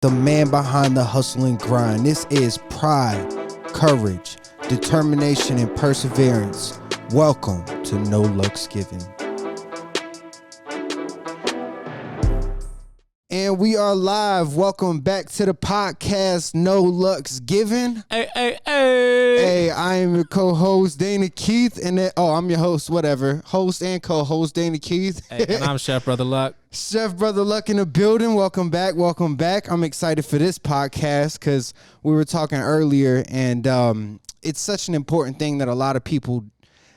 the man behind the hustle and grind. This is pride, courage, determination, and perseverance. Welcome to No Luck's Given. And we are live. Welcome back to the podcast, No Luck's Given. Hey, I am your co-host, Dana Keith. And I'm your host, host and co-host, Dana Keith. Hey, and I'm Chef Brother Luck. Chef Brother Luck in the building. Welcome back. I'm excited for this podcast because we were talking earlier, and it's such an important thing that a lot of people,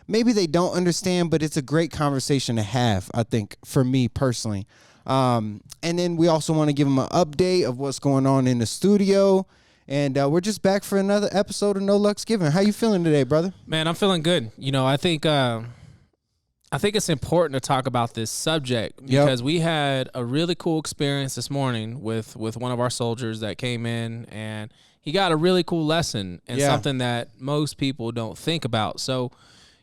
maybe they don't understand, but it's a great conversation to have, I think, for me personally. And then we also want to give them an update of what's going on in the studio. And we're just back for another episode of No Luck's Given. How you feeling today, brother? Man, I'm feeling good. I think it's important to talk about this subject because we had a really cool experience this morning with one of our soldiers that came in, and he got a really cool lesson and something that most people don't think about. So,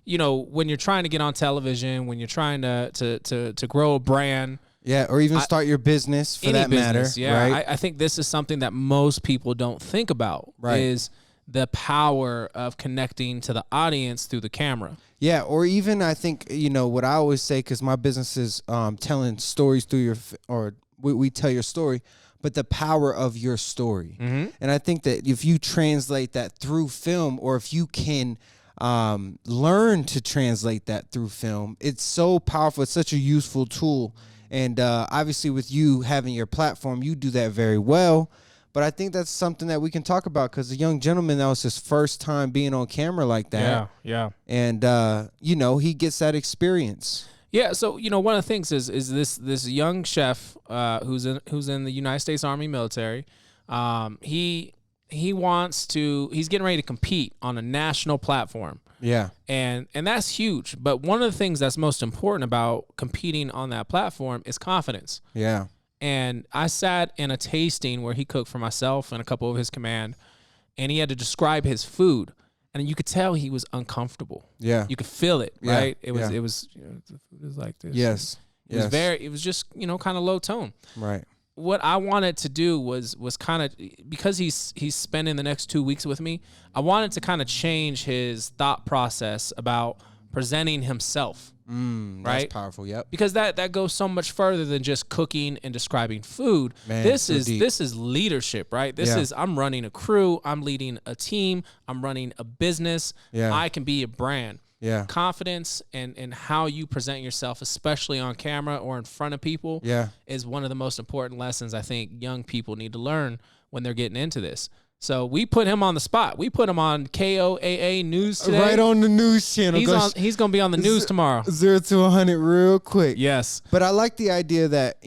when you're trying to get on television, when you're trying to grow a brand, or even start your business for that matter. Right? I think this is something that most people don't think about, is the power of connecting to the audience through the camera. Yeah, or even I think, what I always say, because my business is telling stories through we tell your story, but the power of your story. Mm-hmm. And I think that if you translate that through film, or if you can learn to translate that through film, it's so powerful. It's such a useful tool. And obviously with you having your platform, you do that very well. But I think that's something that we can talk about because the young gentleman, that was his first time being on camera like that. Yeah. And, he gets that experience. Yeah, so, one of the things is this young chef who's in the United States Army military. He's getting ready to compete on a national platform. Yeah. And that's huge. But one of the things that's most important about competing on that platform is confidence. Yeah. And I sat in a tasting where he cooked for myself and a couple of his command, and he had to describe his food. And you could tell he was uncomfortable. Yeah. You could feel it, right? It was the food is like this. Yes. It was just, kind of low tone. Right. What I wanted to do was kind of, because he's spending the next 2 weeks with me, I wanted to kind of change his thought process about presenting himself. Right? That's powerful. Yep. Because that goes so much further than just cooking and describing food. Man, this is leadership, right? I'm running a crew, I'm leading a team, I'm running a business. Yeah. I can be a brand. Yeah. Confidence and how you present yourself, especially on camera or in front of people, is one of the most important lessons I think young people need to learn when they're getting into this. So we put him on the spot. We put him on KOAA News today. Right on the news channel. He's going to be on the news tomorrow. 0 to 100 real quick. Yes. But I like the idea that,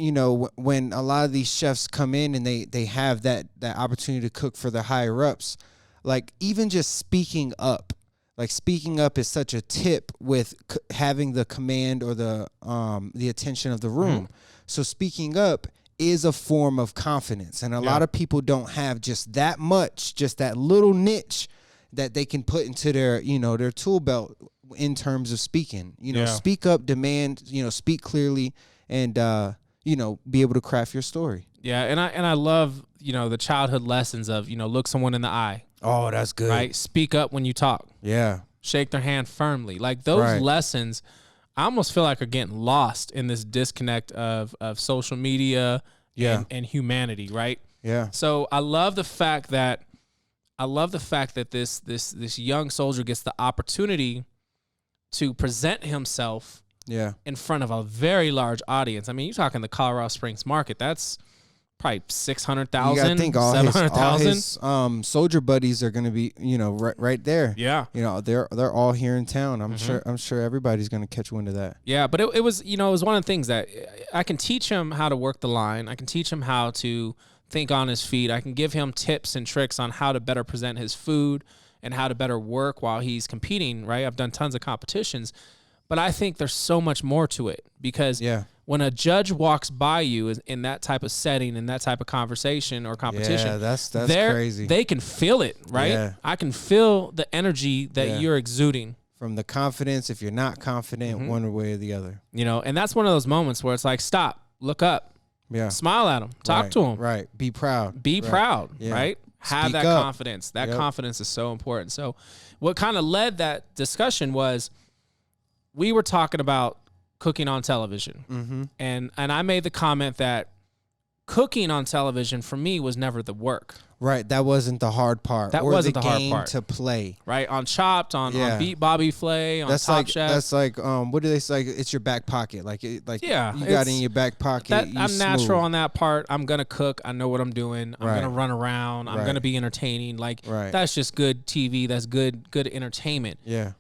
when a lot of these chefs come in and they have that opportunity to cook for the higher ups, like even just speaking up. Like speaking up is such a tip with having the command or the attention of the room. Mm-hmm. So speaking up is a form of confidence, and a lot of people don't have just that much, just that little niche that they can put into their their tool belt in terms of speaking. Speak up, demand, speak clearly, and be able to craft your story. Yeah, and I love the childhood lessons of look someone in the eye. Oh, that's good. Right? Speak up when you talk. Yeah. Shake their hand firmly. Like those lessons, I almost feel like are getting lost in this disconnect of social media and humanity, right? Yeah. So I love the fact that this young soldier gets the opportunity to present himself in front of a very large audience. I mean, you're talking the Colorado Springs market. That's probably 600,000, I think all his soldier buddies are going to be, right there. Yeah. They're all here in town. I'm sure everybody's going to catch wind of that. Yeah, but it was one of the things that I can teach him how to work the line. I can teach him how to think on his feet. I can give him tips and tricks on how to better present his food and how to better work while he's competing, right? I've done tons of competitions, but I think there's so much more to it because when a judge walks by you in that type of setting, in that type of conversation or competition, that's crazy. They can feel it, right? Yeah. I can feel the energy that you're exuding. From the confidence, if you're not confident, one way or the other. And that's one of those moments where it's like, stop, look up. Yeah. Smile at them. Talk to them. Right. Be proud. Be proud. Yeah. Right. Have Speak that up. confidence. That confidence is so important. So what kind of led that discussion was we were talking about cooking on television. Mm-hmm. And I made the comment that cooking on television for me was never the work. Right. That wasn't the hard part. That wasn't the hard part. To play. Right. On Chopped, on Beat Bobby Flay, on Top Chef. That's like, what do they say? It's your back pocket. You got it in your back pocket. I'm natural on that part. I'm going to cook. I know what I'm doing. I'm going to run around. I'm going to be entertaining. That's just good TV. That's good entertainment. Yeah.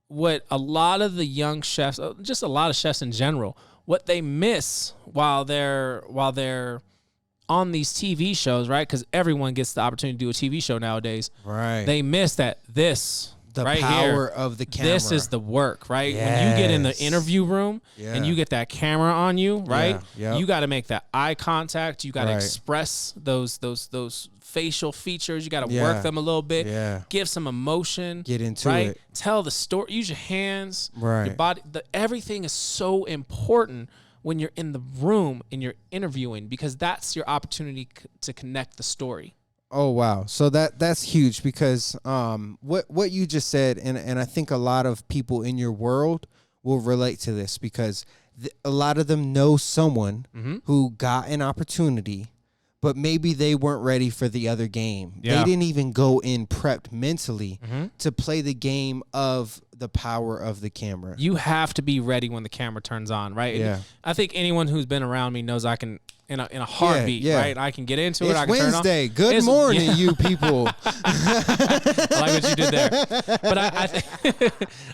What a lot of the young chefs, just a lot of chefs in general, what they miss while they're on these TV shows, right? Because everyone gets the opportunity to do a TV show nowadays. Right. They miss that the right power here, of the camera. This is the work, right? Yes. When you get in the interview room and you get that camera on you, right? Yeah. Yep. You got to make that eye contact. You got to express ththose facial features. You got to work them a little bit. Yeah. Give some emotion. Get into right? it. Tell the story. Use your hands. Right. Your body. Everything is so important when you're in the room and you're interviewing, because that's your opportunity to connect the story. Oh, wow. So that's huge, because what you just said, and I think a lot of people in your world will relate to this, because a lot of them know someone who got an opportunity, but maybe they weren't ready for the other game. Yeah. They didn't even go in prepped mentally to play the game of the power of the camera. You have to be ready when the camera turns on, right? Yeah. And I think anyone who's been around me knows I can, in a heartbeat, right? I can get into it. It's I can Wednesday. turn on. Good morning, you people. I like what you did there. But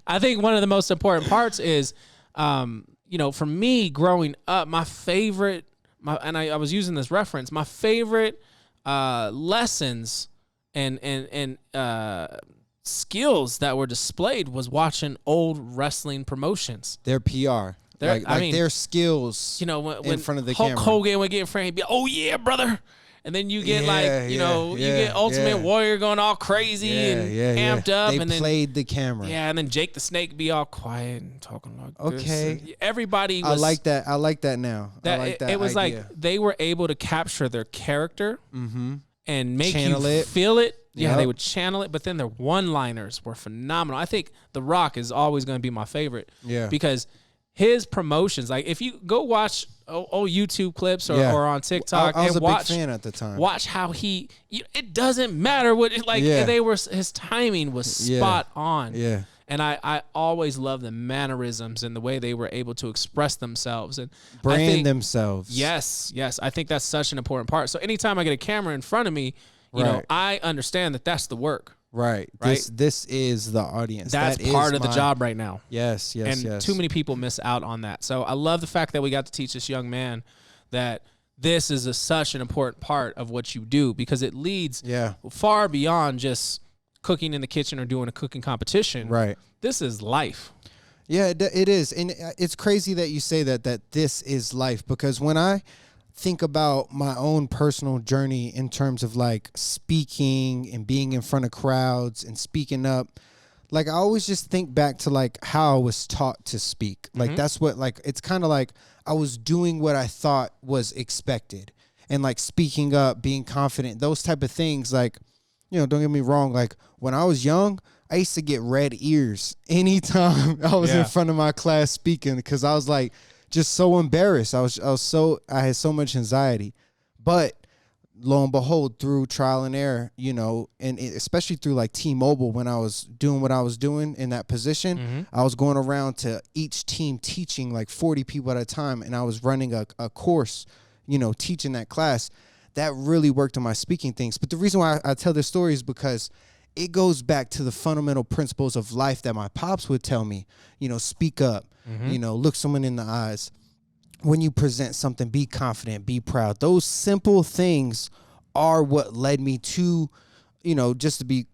I think one of the most important parts is, for me growing up, my favorite, and I was using this reference, my favorite lessons and skills that were displayed was watching old wrestling promotions. Their PR. Their skills, when in front of the Hulk camera. Hogan would get in front, he'd be, oh yeah, brother. And then you get you get Ultimate Warrior going all crazy and amped up. They and then played the camera. Yeah, and then Jake the Snake be all quiet and talking like this. Okay. And everybody was... I like that now. I like that It was idea. like they were able to capture their character and make Channel you it. feel it. Yeah, Yep. they would channel it, but then their one-liners were phenomenal. I think The Rock is always going to be my favorite. Yeah. Because his promotions, like if you go watch old YouTube clips or on TikTok, I was and a big fan at the time. Watch how it doesn't matter what his timing was spot on. Yeah. And I always love the mannerisms and the way they were able to express themselves and brand themselves. Yes. I think that's such an important part. So anytime I get a camera in front of me, you know, I understand that that's the work. Right. This is the audience. That's part of the job right now. Yes. And too many people miss out on that. So I love the fact that we got to teach this young man that this is such an important part of what you do, because it leads far beyond just cooking in the kitchen or doing a cooking competition. Right. This is life. Yeah, it is. And it's crazy that you say that this is life, because when I think about my own personal journey in terms of like speaking and being in front of crowds and speaking up, like I always just think back to like how I was taught to speak. Like that's what, like, it's kind of like I was doing what I thought was expected, and like speaking up, being confident, those type of things. Like, don't get me wrong. Like when I was young, I used to get red ears anytime I was in front of my class speaking, because I was like, just so embarrassed. I had so much anxiety. But lo and behold, through trial and error, and especially through like T-Mobile, when I was doing what I was doing in that position, I was going around to each team teaching like 40 people at a time, and I was running a course, teaching that class. That really worked on my speaking things. But the reason why I tell this story is because it goes back to the fundamental principles of life that my pops would tell me. Speak up, look someone in the eyes. When you present something, be confident, be proud. Those simple things are what led me to, just to be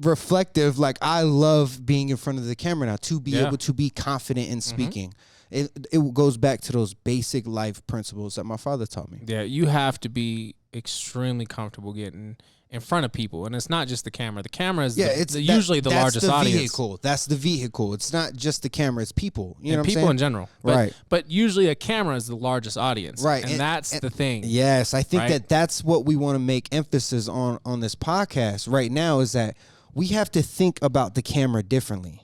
reflective. Like, I love being in front of the camera now, to be able to be confident in speaking. It goes back to those basic life principles that my father taught me. Yeah, you have to be extremely comfortable getting in front of people, and it's not just the camera. The camera is usually the largest audience. Vehicle. That's the vehicle. It's not just the camera; it's people. You know what I'm people saying? In general, But usually a camera is the largest audience, right? And that's the thing. Yes, I think that's what we want to make emphasis on this podcast right now is that we have to think about the camera differently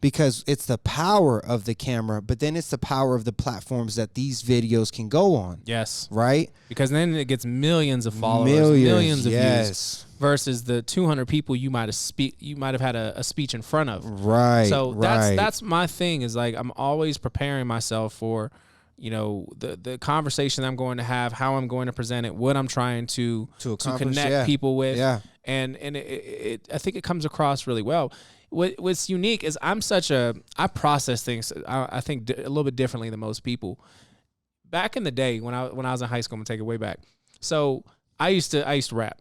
because it's the power of the camera, but then it's the power of the platforms that these videos can go on. Yes. Right? Because then it gets millions of followers, millions of views versus the 200 people you might have had a speech in front of. Right. So that's my thing is like I'm always preparing myself for the conversation I'm going to have, how I'm going to present it, what I'm trying to connect people with. Yeah. And I think it comes across really well. What's unique is I process things, I think a little bit differently than most people. Back in the day when I was in high school, I'm gonna take it way back. So I used to rap.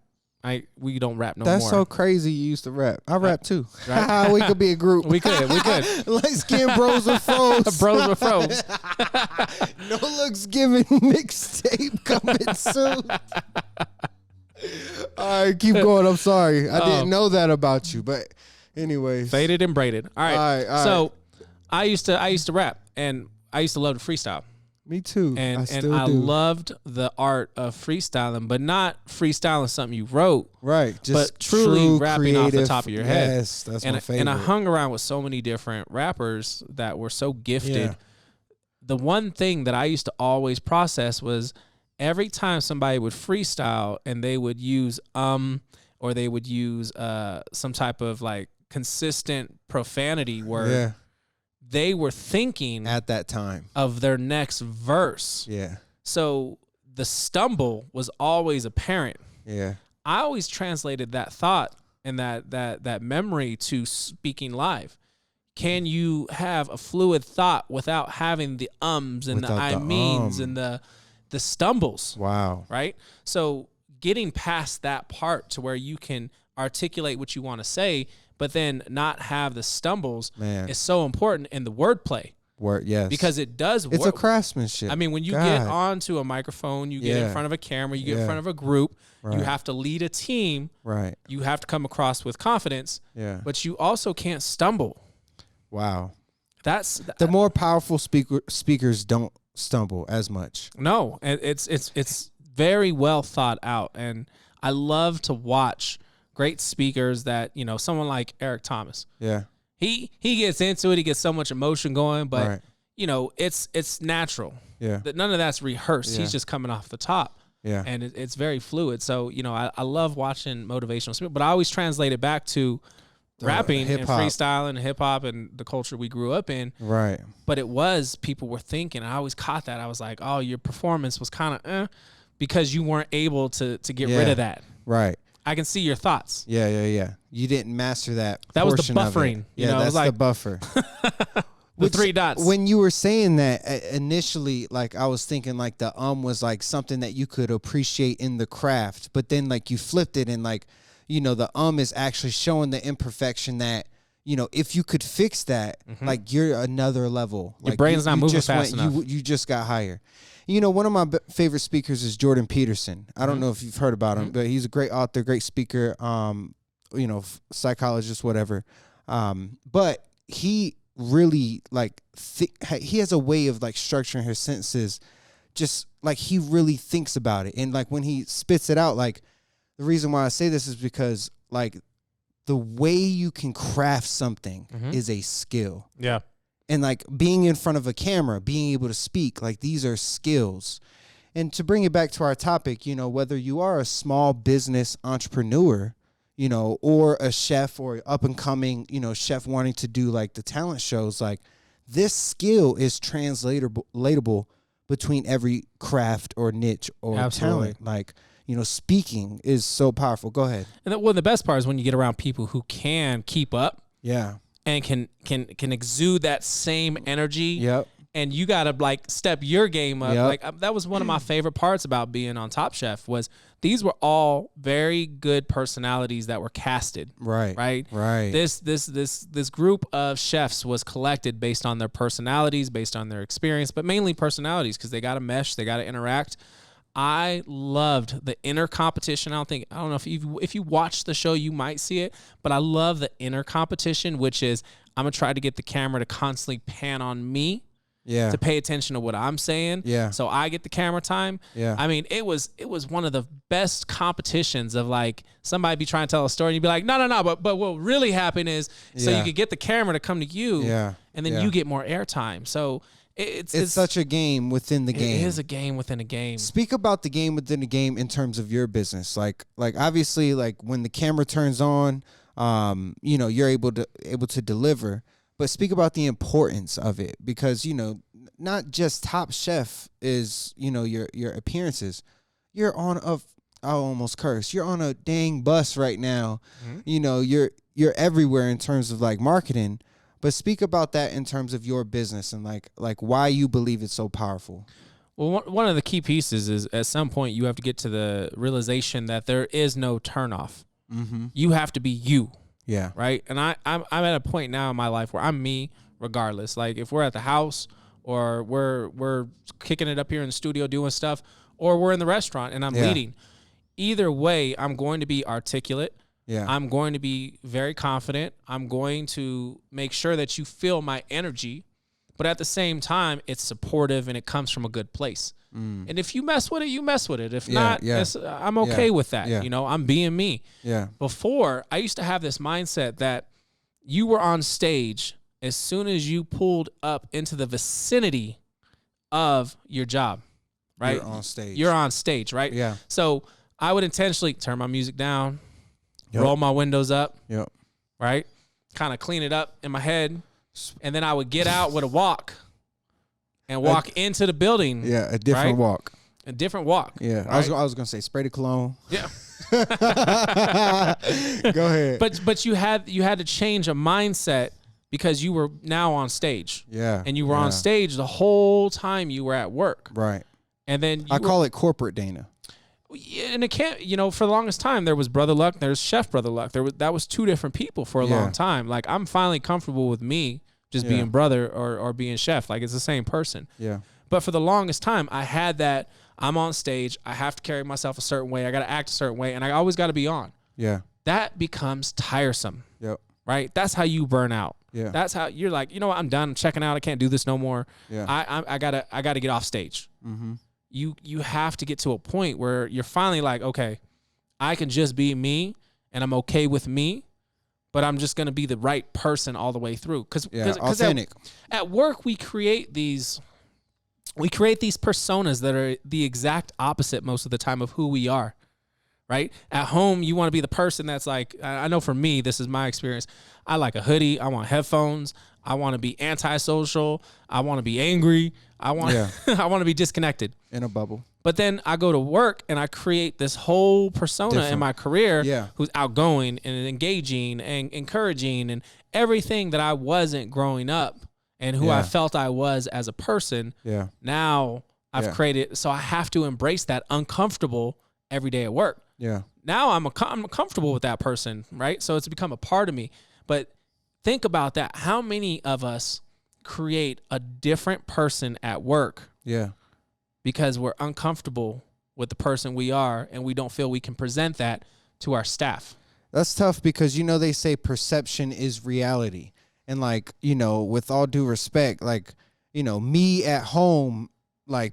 We don't rap no more. That's so crazy. You used to rap. I rap too. Right? We could be a group. We could. Light skin bros with froze. Bros with froze. No looks given mixtape coming soon. All right, keep going. I'm sorry. I didn't know that about you, but anyways. Faded and braided. All right. So I used to rap, and I used to love to freestyle. Me too. And I loved the art of freestyling, but not freestyling something you wrote. Right. Just but truly rapping creative, off the top of your head. Yes, that's my favorite. And I hung around with so many different rappers that were so gifted. Yeah. The one thing that I used to always process was every time somebody would freestyle and they would use or they would use some type of like consistent profanity word. Yeah. They were thinking at that time of their next verse. Yeah. So the stumble was always apparent. Yeah. I always translated that thought and that memory to speaking live. Can you have a fluid thought without having the ums and the I means and the stumbles? Wow. Right? So getting past that part to where you can articulate what you want to say, but then not have the stumbles is so important in the wordplay. Yes. Because it does work. It's a craftsmanship. I mean, when you get onto a microphone, you get in front of a camera, you get in front of a group, you have to lead a team. Right. You have to come across with confidence. Yeah. But you also can't stumble. Wow. That's the more powerful speakers don't stumble as much. No, it's very well thought out, and I love to watch great speakers that, someone like Eric Thomas. Yeah. He gets into it. He gets so much emotion going, but it's natural. Yeah. That none of that's rehearsed. He's just coming off the top. Yeah. And it's very fluid. So, I love watching motivational speakers, but I always translate it back to rapping and freestyling and hip hop and the culture we grew up in. Right. But people were thinking, I always caught that. I was like, oh, your performance was kind of because you weren't able to get rid of that. Right. I can see your thoughts. Yeah. You didn't master that. That was the buffering. That's the buffer. The 3 dots. When you were saying that initially, like I was thinking like the was like something that you could appreciate in the craft, but then like you flipped it and like, the is actually showing the imperfection that, if you could fix that, like you're another level. Your like brain's not moving fast enough. You just got higher. One of my favorite speakers is Jordan Peterson. I don't know if you've heard about him, but he's a great author, great speaker, psychologist, whatever. But he really he has a way of like structuring his sentences, just like he really thinks about it. And like when he spits it out, like the reason why I say this is because like the way you can craft something is a skill. Yeah. And like being in front of a camera, being able to speak, like these are skills. And to bring it back to our topic, whether you are a small business entrepreneur, or a chef or up and coming, chef wanting to do like the talent shows, like this skill is translatable between every craft or niche or talent. Like, speaking is so powerful. Go ahead. And the best part is when you get around people who can keep up. Yeah. And can exude that same energy. Yep. And you got to like step your game up. Yep. Like that was one of my favorite parts about being on Top Chef was these were all very good personalities that were casted. Right. This group of chefs was collected based on their personalities, based on their experience, but mainly personalities because they got to mesh, they got to interact. I loved the inner competition. I don't know if you watch the show, you might see it, but I love the inner competition, which is I'm gonna try to get the camera to constantly pan on me. Yeah. To pay attention to what I'm saying. Yeah. So I get the camera time. Yeah. I mean, it was one of the best competitions of like somebody be trying to tell a story and you'd be like, no, but what really happened is so you could get the camera to come to you. Yeah. And then you get more airtime. So it's such a game within the game. It is a game within a game. Speak about the game within the game in terms of your business. Like obviously like when the camera turns on, you're able to deliver. But speak about the importance of it because, not just Top Chef is, your appearances. You're on I almost cursed. You're on a dang bus right now. Mm-hmm. You're everywhere in terms of like marketing. But speak about that in terms of your business and like why you believe it's so powerful. Well, one of the key pieces is at some point you have to get to the realization that there is no turnoff. Mm-hmm. You have to be you. Yeah. Right. And I'm at a point now in my life where I'm me regardless. Like if we're at the house or we're kicking it up here in the studio doing stuff or we're in the restaurant and I'm leading, either way, I'm going to be articulate. Yeah. I'm going to be very confident. I'm going to make sure that you feel my energy, but at the same time, it's supportive and it comes from a good place. Mm. And if you mess with it, you mess with it. If not, I'm okay with that. Yeah. I'm being me. Yeah. Before, I used to have this mindset that you were on stage as soon as you pulled up into the vicinity of your job, right? You're on stage, right? Yeah. So I would intentionally turn my music down, roll my windows up, right? Kind of clean it up in my head. And then I would get out with a walk. And walk into the building. Yeah, a different walk. A different walk. Yeah, right? I was gonna say spray the cologne. Yeah. Go ahead. But you had to change a mindset because you were now on stage. Yeah. And you were on stage the whole time you were at work. Right. And then I call it corporate Dana. And it can't, for the longest time there was Brother Luck, there's Chef Brother Luck. That was two different people for a long time. Like I'm finally comfortable with me. Just being brother or being chef. Like it's the same person. Yeah. But for the longest time, I had that I'm on stage. I have to carry myself a certain way. I got to act a certain way. And I always got to be on. Yeah. That becomes tiresome. Yep. Right? That's how you burn out. Yeah. That's how you're like, you know what? I'm done. I'm checking out. I can't do this no more. Yeah. I gotta get off stage. Mm-hmm. You have to get to a point where you're finally like, okay, I can just be me and I'm okay with me. But I'm just going to be the right person all the way through. Because authentic. At work, we create these personas that are the exact opposite most of the time of who we are, right? At home, you want to be the person that's like, I know for me, this is my experience. I like a hoodie. I want headphones. I want to be antisocial. I want to be angry. I want to be disconnected. In a bubble. But then I go to work and I create this whole persona in my career who's outgoing and engaging and encouraging and everything that I wasn't growing up and who I felt I was as a person. Yeah. Now I've created, so I have to embrace that uncomfortable every day at work. Yeah. Now I'm comfortable with that person, right? So it's become a part of me. But think about that. How many of us create a different person at work? Yeah. Because we're uncomfortable with the person we are and we don't feel we can present that to our staff. That's tough because, they say perception is reality. And with all due respect, me at home,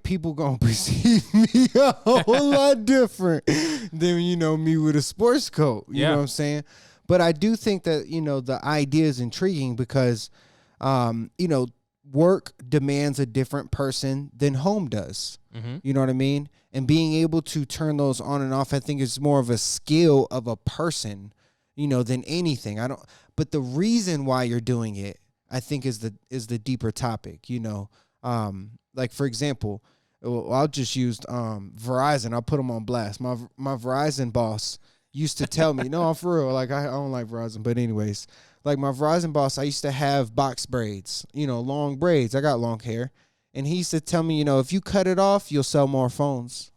people gonna perceive me a whole lot different than, me with a sports coat. You know what I'm saying? But I do think that, the idea is intriguing because, work demands a different person than home does. Mm-hmm. You know what I mean? And being able to turn those on and off, I think is more of a skill of a person, than anything. But the reason why you're doing it, I think is the deeper topic, for example, I'll just use Verizon. I'll put them on blast. My Verizon boss used to tell me, no, I'm for real. I don't like Verizon, but anyways, my Verizon boss, I used to have box braids, long braids. I got long hair. And he used to tell me, if you cut it off, you'll sell more phones.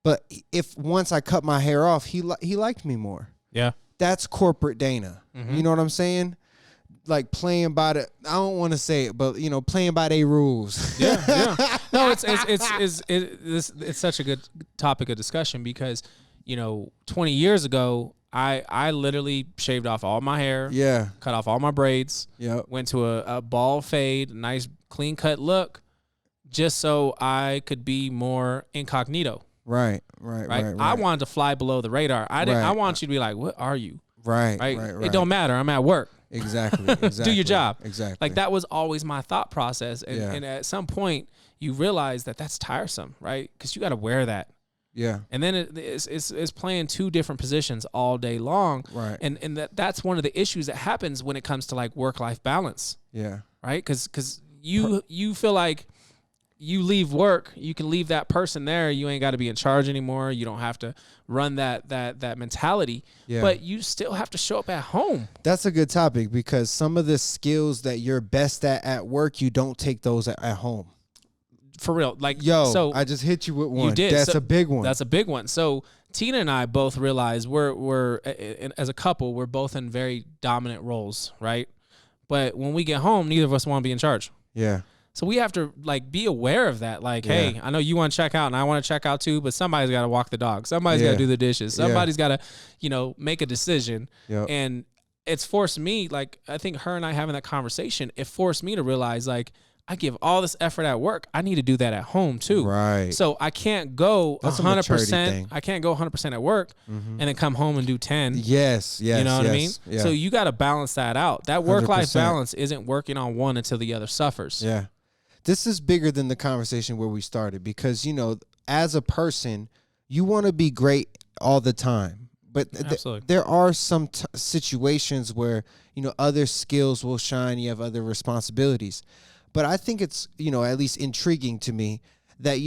But if once I cut my hair off, he liked me more. Yeah. That's corporate Dana. Mm-hmm. You know what I'm saying? like playing by the, I don't want to say it, but playing by their rules. Yeah. No, it's such a good topic of discussion because 20 years ago I literally shaved off all my hair, cut off all my braids, went to a bald fade, nice clean cut look, just so I could be more incognito. Right. I wanted to fly below the radar. I want you to be like, what are you? Right. It don't matter. I'm at work. Exactly. Do your job. Exactly. Like that was always my thought process. And at some point you realize that that's tiresome, right? Because you got to wear that. Yeah. And then it's playing two different positions all day long. Right. And that's one of the issues that happens when it comes to like work-life balance. Yeah. Right? Because you feel like you leave work, you can leave that person there. You ain't got to be in charge anymore. You don't have to run that mentality. Yeah. But you still have to show up at home. That's a good topic because some of the skills that you're best at work, you don't take those at home. For real. Like, so I just hit you with one. You did. That's a big one. That's a big one. So Tina and I both realize we're as a couple, we're both in very dominant roles, right? But when we get home, neither of us want to be in charge. Yeah. So we have to like be aware of that. Like, hey, I know you want to check out and I want to check out too, but somebody's got to walk the dog. Somebody's got to do the dishes. Somebody's got to, make a decision. Yep. And it's forced me, like, I think her and I having that conversation, it forced me to realize like, I give all this effort at work. I need to do that at home too. Right. So I can't go 100%. I can't go 100% at work and then come home and do 10. Yes. You know what I mean? Yeah. So you got to balance that out. That work-life balance isn't working on one until the other suffers. Yeah. This is bigger than the conversation where we started because, as a person, you want to be great all the time. But there are some situations where, other skills will shine. You have other responsibilities. But I think it's, at least intriguing to me that,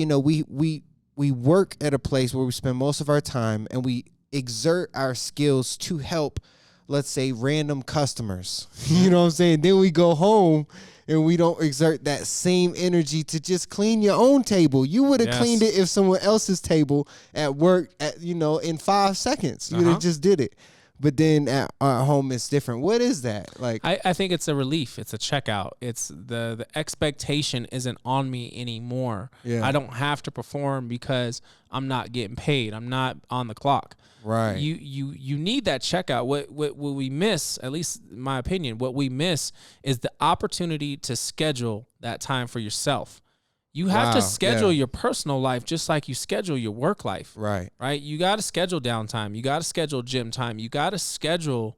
we work at a place where we spend most of our time and we exert our skills to help, let's say, random customers. You know what I'm saying? Then we go home and we don't exert that same energy to just clean your own table. You would have cleaned it if someone else's table at work, in 5 seconds. You would have just did it. But then at home, it's different. What is that? Like, I think it's a relief. It's a checkout. It's the expectation isn't on me anymore. Yeah. I don't have to perform because I'm not getting paid. I'm not on the clock. Right. You need that checkout. What we miss, at least in my opinion, what we miss is the opportunity to schedule that time for yourself. You have to schedule your personal life just like you schedule your work life. Right. Right. You got to schedule downtime. You got to schedule gym time. You got to schedule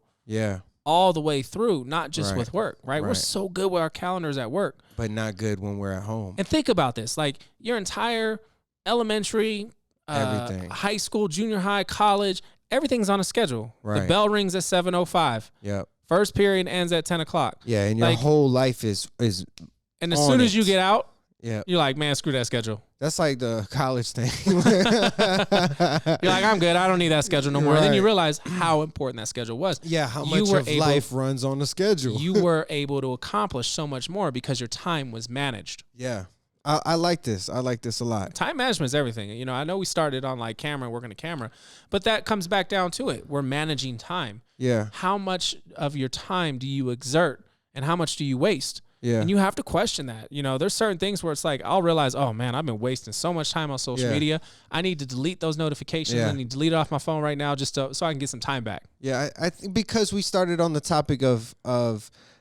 all the way through, not just with work. Right? We're so good with our calendars at work. But not good when we're at home. And think about this. Like your entire elementary, everything, high school, junior high, college, everything's on a schedule. Right. The bell rings at 7:05. Yep. First period ends at 10 o'clock. Yeah. And your whole life is and as soon as you get out, you're like, man, screw that schedule. That's like the college thing. You're like, I'm good. I don't need that schedule no more. And then you realize how important that schedule was. Yeah, how much of life runs on the schedule. You were able to accomplish so much more because your time was managed. Yeah. I like this. I like this a lot. Time management is everything. I know we started on like camera, working the camera, but that comes back down to it. We're managing time. Yeah. How much of your time do you exert and how much do you waste? Yeah. And you have to question that. There's certain things where it's like, I'll realize, oh man, I've been wasting so much time on social media. I need to delete those notifications. I need to delete it off my phone right now just so I can get some time back. Yeah. I think because we started on the topic of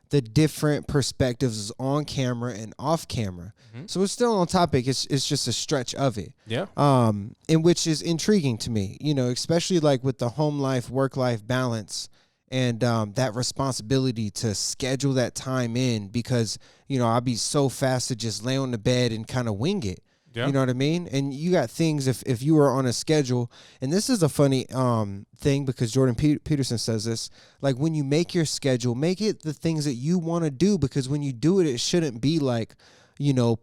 the different perspectives on camera and off camera. Mm-hmm. So it's still on topic. It's just a stretch of it. Yeah. And which is intriguing to me, especially like with the home life, work life balance. And that responsibility to schedule that time in because, I'll be so fast to just lay on the bed and kind of wing it. Yeah. You know what I mean? And you got things if you were on a schedule, and this is a funny thing because Jordan Peterson says this, like when you make your schedule, make it the things that you want to do because when you do it, it shouldn't be like,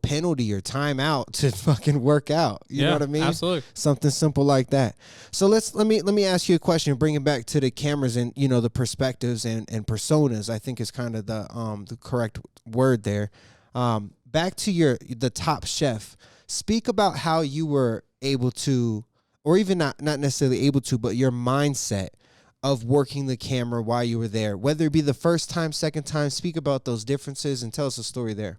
penalty or time out to fucking work out. You know what I mean? Absolutely. Something simple like that. So let me ask you a question, bring it back to the cameras and, the perspectives and personas, I think is kind of the correct word there. Back to the Top Chef. Speak about how you were able to, or even not necessarily able to, but your mindset of working the camera while you were there? Whether it be the first time, second time, speak about those differences and tell us a story there.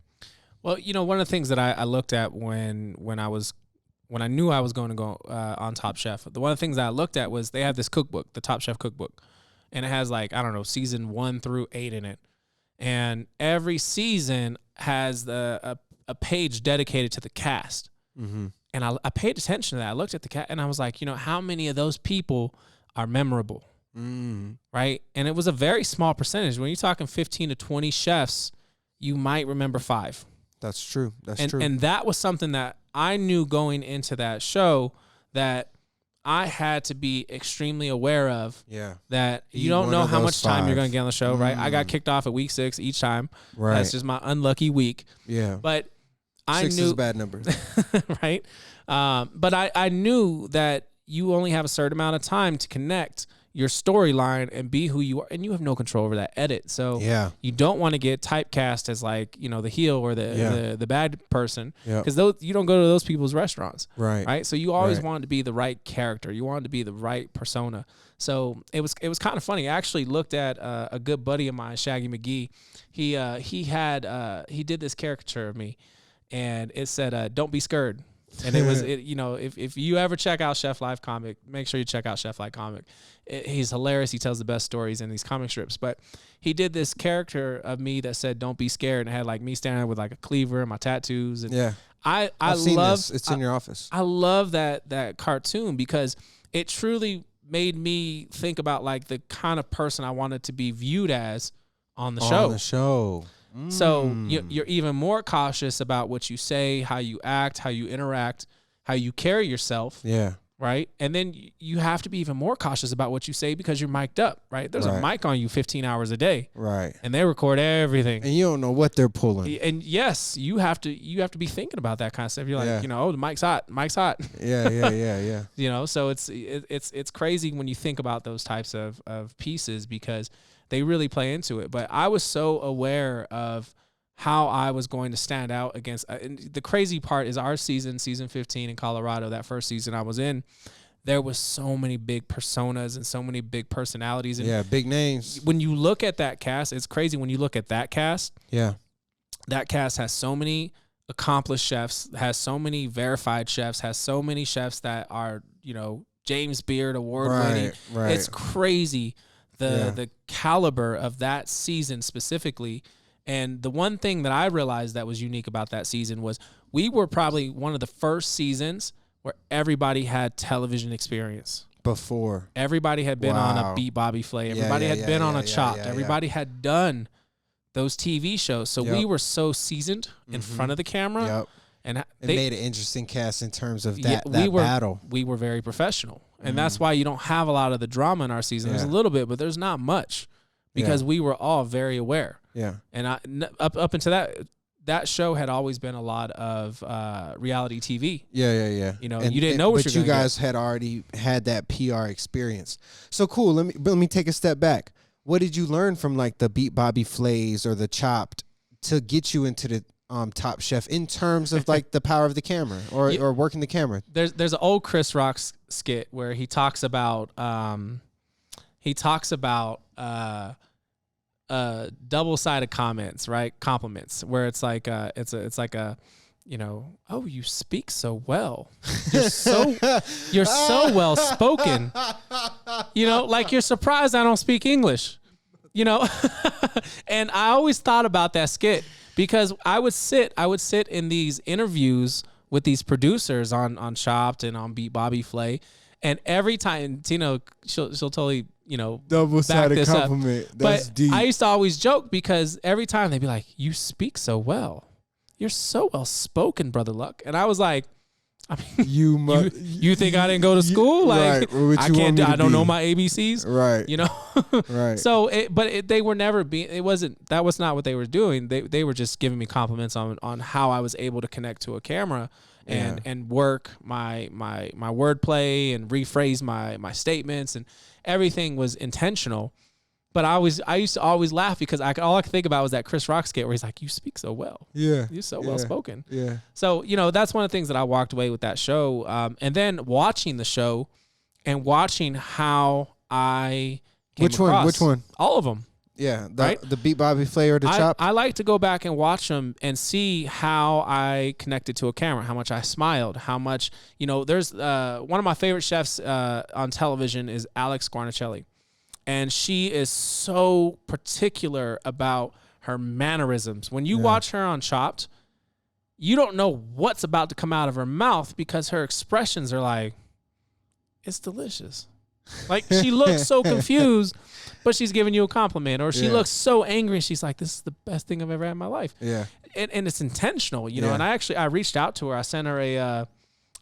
Well, one of the things that I looked at when I knew I was going to go on Top Chef, one of the things that I looked at was they have this cookbook, the Top Chef cookbook, and it has season 1 through 8 in it, and every season has a page dedicated to the cast. Mm-hmm. And I paid attention to that. I looked at the cast and I was like, how many of those people are memorable, right? And it was a very small percentage. When you're talking 15 to 20 chefs, you might remember 5. That's true. That's true. And that was something that I knew going into that show that I had to be extremely aware of. Yeah. That you don't know how much time you're going to get on the show, right? I got kicked off at week 6 each time. Right. That's just my unlucky week. Yeah. But I 6 knew is a bad number. right? But I knew that you only have a certain amount of time to connect your storyline and be who you are, and you have no control over that edit. So you don't want to get typecast as the heel or the bad person, because you don't go to those people's restaurants, right? So you always want to be the right character. You want to be the right persona. So it was kind of funny. I actually looked at a good buddy of mine, Shaggy McGee. He did this caricature of me, and it said, "Don't be scared." And it was, if you ever check out Chef Life Comic, make sure you check out Chef Life Comic. He's hilarious. He tells the best stories in these comic strips. But he did this character of me that said, "Don't be scared," and it had me standing with a cleaver and my tattoos. And I've seen this. It's in your office. I love that cartoon because it truly made me think about the kind of person I wanted to be viewed as on the show. So you're even more cautious about what you say, how you act, how you interact, how you carry yourself. Yeah. Right. And then you have to be even more cautious about what you say because you're mic'd up. Right. There's a mic on you 15 hours a day. Right. And they record everything. And you don't know what they're pulling. And yes, you have to be thinking about that kind of stuff. You're like, oh, the mic's hot. Mic's hot. Yeah. So it's crazy when you think about those types of pieces because they really play into it. But I was so aware of how I was going to stand out against. And the crazy part is our season 15 in Colorado, that first season I was in, there was so many big personas and so many big personalities. And big names. When you look at that cast, it's crazy when you look at that cast. Yeah. That cast has so many accomplished chefs, has so many verified chefs, has so many chefs that are, James Beard award winning. Right. It's crazy. The caliber of that season specifically. And the one thing that I realized that was unique about that season was we were probably one of the first seasons where everybody had television experience. Before. Everybody had been on a Beat Bobby Flay. Everybody had been on a Chopped. Everybody had done those TV shows. So we were so seasoned in front of the camera. Yep. And it made an interesting cast in terms of that battle. We were very professiontional. And that's why you don't have a lot of the drama in our season. There's a little bit, but there's not much because we were all very aware. Yeah. And up until that show had always been a lot of reality TV. Yeah. You didn't know what you're going to get. But you guys had already had that PR experience. So cool. Let me take a step back. What did you learn from the Beat Bobby Flays or the Chopped to get you into the Top Chef in terms of the power of the camera or working the camera? There's an old Chris Rock skit where he talks about double-sided comments, right? Compliments, where it's like oh, you speak so well. You're so well spoken. You're surprised I don't speak English. And I always thought about that skit because I would sit in these interviews with these producers on Chopped and on Beat Bobby Flay, and every time Tino, she'll totally double-sided compliment. That's deep. I used to always joke because every time they'd be like, "You speak so well. You're so well spoken, Brother Luck," and I was like, I mean, you think I didn't go to school? Right. I can't. I don't know my ABCs. Right. Right. So, they were never being. It wasn't. That was not what they were doing. They were just giving me compliments on how I was able to connect to a camera and work my wordplay and rephrase my statements, and everything was intentional. But I used to always laugh because all I could think about was that Chris Rock skit where he's like, "You speak so well. Yeah. You're so well spoken." Yeah. So, that's one of the things that I walked away with that show. And then watching the show and watching how I Which one? All of them. Yeah, right? The Beat Bobby Flay or the Chop. I like to go back and watch them and see how I connected to a camera, how much I smiled, how much, there's one of my favorite chefs on television is Alex Guarnaschelli. And she is so particular about her mannerisms. When you watch her on Chopped, you don't know what's about to come out of her mouth because her expressions are like, it's delicious. Like, she looks so confused, but she's giving you a compliment. Or she looks so angry and she's like, this is the best thing I've ever had in my life. Yeah. And it's intentional, And I reached out to her. I sent her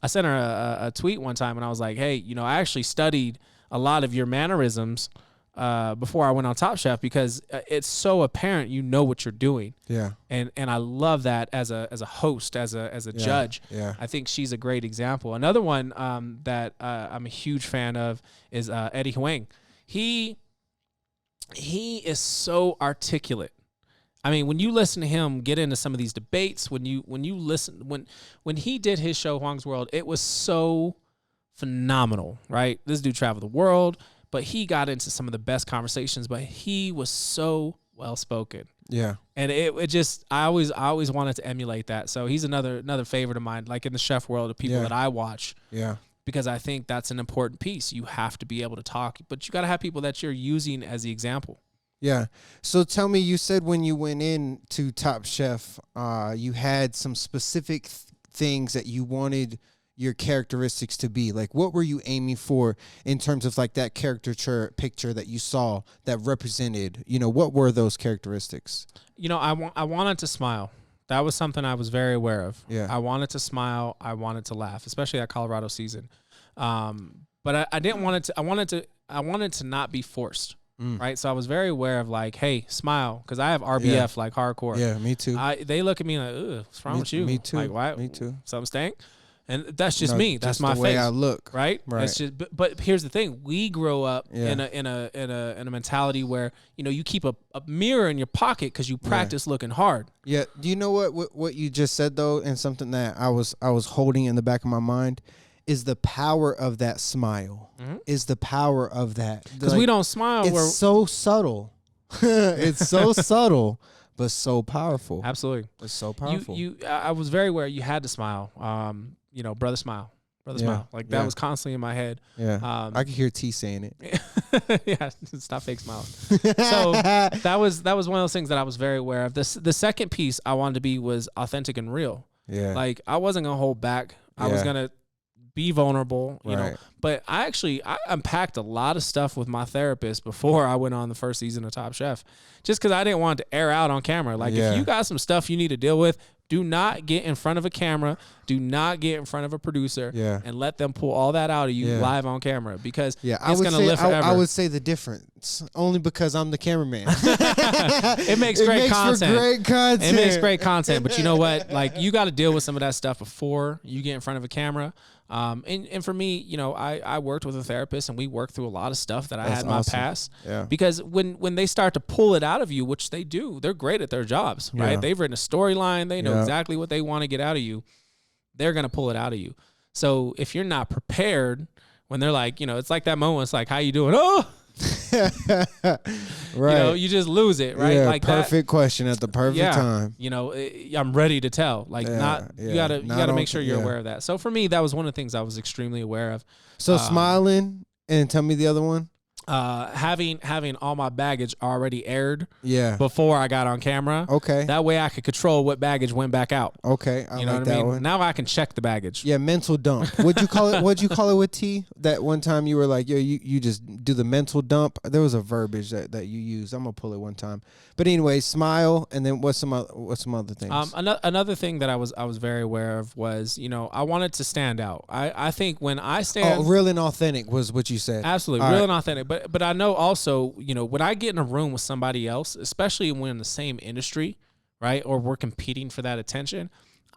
a tweet one time and I was like, hey, I actually studied a lot of your mannerisms before I went on Top Chef because it's so apparent what you're doing. Yeah. And I love that as a host, as a judge. Yeah. I think she's a great example. Another one that I'm a huge fan of is Eddie Huang. He is so articulate. I mean, when you listen to him get into some of these debates, when you listen when he did his show Huang's World, it was so phenomenal, right? This dude traveled the world, but he got into some of the best conversations, but he was so well spoken. Yeah. And it just I always wanted to emulate that. So he's another favorite of mine, like in the chef world of people that I watch. Yeah. Because I think that's an important piece. You have to be able to talk, but you got to have people that you're using as the example. Yeah. So tell me, you said when you went in to Top Chef, you had some specific things that you wanted your characteristics to be. Like, what were you aiming for in terms of like that caricature picture that you saw that represented, what were those characteristics? I wanted to smile. That was something I was very aware of. Yeah. I wanted to smile. I wanted to laugh, especially that Colorado season. But I didn't want it to, I wanted to not be forced. Right. So I was very aware of like, hey, smile. Cause I have RBF like hardcore. Yeah, me too. They look at me like, ugh, what's wrong with you? Me too. Like, why? Me too. Something stank. And that's just me. That's just my the way face. I look. Right. It's just, but here's the thing. We grow up in a mentality where, you keep a mirror in your pocket because you practice looking hard. Yeah. Do you know what you just said though? And something that I was holding in the back of my mind is the power of that smile. Is the power of that. Because we don't smile. It's so subtle. It's so subtle, but so powerful. Absolutely. It's so powerful. I was very aware you had to smile. Brother smile. Smile. Like that was constantly in my head. Yeah. I could hear T saying it. Yeah. Stop fake smiling. So that was one of those things that I was very aware of. The second piece I wanted to be was authentic and real. Yeah. Like I wasn't gonna hold back. I was gonna be vulnerable, you know. But I unpacked a lot of stuff with my therapist before I went on the first season of Top Chef, just because I didn't want it to air out on camera. Like if you got some stuff you need to deal with, do not get in front of a camera. Do not get in front of a producer and let them pull all that out of you live on camera because it's going to live forever. I would say the difference only because I'm the cameraman. It makes great content. It makes great content. But you know what? Like you got to deal with some of that stuff before you get in front of a camera. And for me, I worked with a therapist and we worked through a lot of stuff that I had in my past. Yeah. Because when they start to pull it out of you, which they do, they're great at their jobs, right? They've written a storyline. They know exactly what they want to get out of you. They're going to pull it out of you. So if you're not prepared when they're like, it's like that moment. It's like, how you doing? Oh, right. You just lose it, right? Yeah, like perfect question at the perfect time. I'm ready to tell. Like you gotta make sure you're aware of that. So for me, that was one of the things I was extremely aware of. So smiling, and tell me the other one. Having all my baggage already aired before I got on camera. Okay. That way I could control what baggage went back out. Okay. You know what I mean? One. Now I can check the baggage. Yeah, mental dump. What'd you call it with T? That one time you were like, yo, you just do the mental dump. There was a verbiage that you used. I'm gonna pull it one time. But anyway, smile, and then what's some other things? Another thing that I was very aware of was, I wanted to stand out. I think when I stand, real and authentic was what you said. Absolutely, real and authentic. But I know also, when I get in a room with somebody else, especially when we're in the same industry, right, or we're competing for that attention,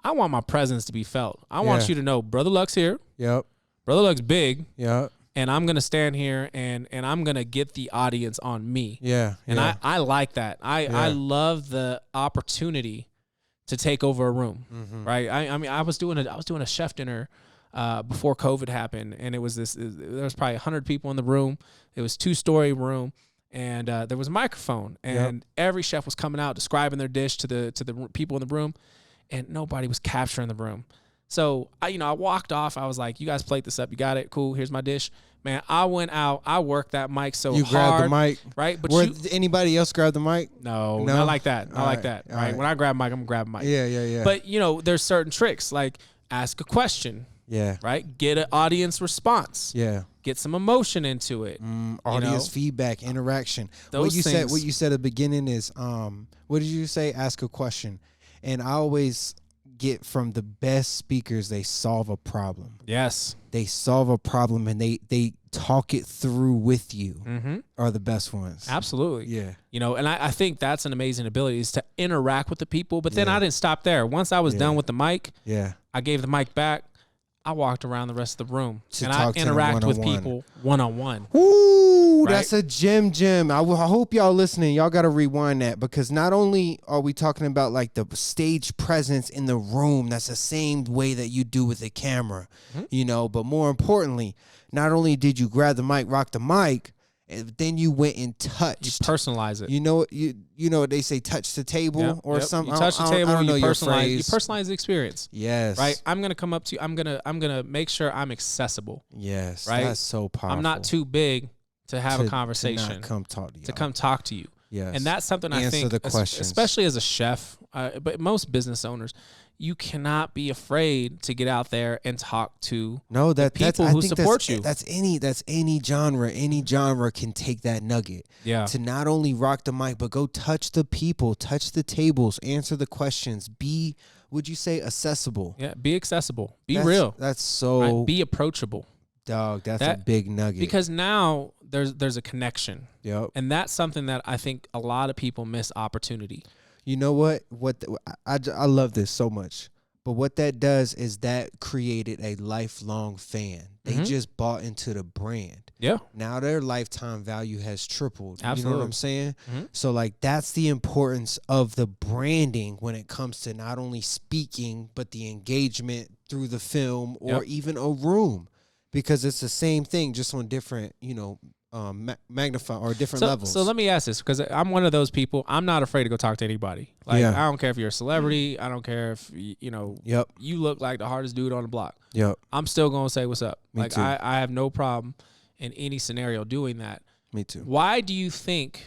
I want my presence to be felt. I want you to know, Brother Luck's here. Yep. Brother Luck's big. Yep. And I'm going to stand here and I'm going to get the audience on me. Yeah. And I like that. I love the opportunity to take over a room, right? I mean, I was doing a chef dinner before COVID happened, and there was probably 100 people in the room. It was 2-story room, and there was a microphone, and every chef was coming out describing their dish to the people in the room, and nobody was capturing the room. So I walked off. I was like, "You guys plate this up. You got it. Cool. Here's my dish." Man, I went out. I worked that mic so hard. You grabbed the mic, right? But anybody else grab the mic? No, not like that. Not like that. Right? When I grab mic, I'm gonna grab mic. Yeah. But there's certain tricks, like ask a question. Yeah. Right. Get an audience response. Yeah. Get some emotion into it. Audience feedback, interaction. What you said at the beginning is, what did you say? Ask a question. And I always get from the best speakers, they solve a problem. Yes. They solve a problem and they talk it through with you are the best ones. Absolutely. Yeah. And I think that's an amazing ability, is to interact with the people. But then I didn't stop there. Once I was done with the mic, I gave the mic back. I walked around the rest of the room and I interact with people one-on-one. Ooh, right? That's a gem. I hope y'all listening. Y'all got to rewind that, because not only are we talking about like the stage presence in the room, that's the same way that you do with the camera, but more importantly, not only did you grab the mic, rock the mic, and then you went and touched. You personalize it. You know what they say, touch the table or something. You touch the table, I don't know you your personalize. phrase. You personalize the experience. Yes. Right. I'm gonna come up to you. I'm gonna make sure I'm accessible. Yes. Right. That's so powerful. I'm not too big to have a conversation. To not come talk to you. To come talk to you. Yes. And that's something I think, the questions. especially as a chef, but most business owners, you cannot be afraid to get out there and talk to people who support you. That's any genre. Any genre can take that nugget. Yeah. To not only rock the mic, but go touch the people, touch the tables, answer the questions. Be, would you say, accessible? Yeah. Be accessible. Be real. That's so. Right? Be approachable. Dog, that's a big nugget. Because now there's a connection. Yep. And that's something that I think a lot of people miss opportunity. You know what? I love this so much. But what that does is that created a lifelong fan. They just bought into the brand. Yeah. Now their lifetime value has tripled. Absolutely. You know what I'm saying? So like that's the importance of the branding when it comes to not only speaking, but the engagement through the film or even a room. Because it's the same thing, just on different, magnify or different levels. So let me ask this, because I'm one of those people. I'm not afraid to go talk to anybody. Like I don't care if you're a celebrity. I don't care if you look like the hardest dude on the block. Yep. I'm still gonna say what's up. Me too. I have no problem in any scenario doing that. Me too. Why do you think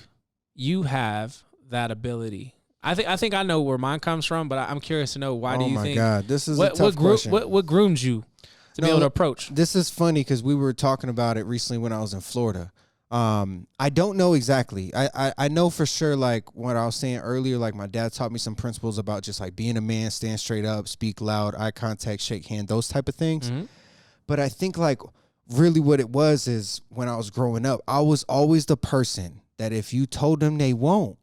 you have that ability? I think I know where mine comes from, but I'm curious to know why do you think? Oh my God, this is a tough question. What groomed you to be able to approach? This is funny because we were talking about it recently when I was in Florida. I don't know exactly. I know for sure, like what I was saying earlier, like my dad taught me some principles about just like being a man, stand straight up, speak loud, eye contact, shake hand, those type of things. But I think like really what it was is when I was growing up, I was always the person that if you told them they won't,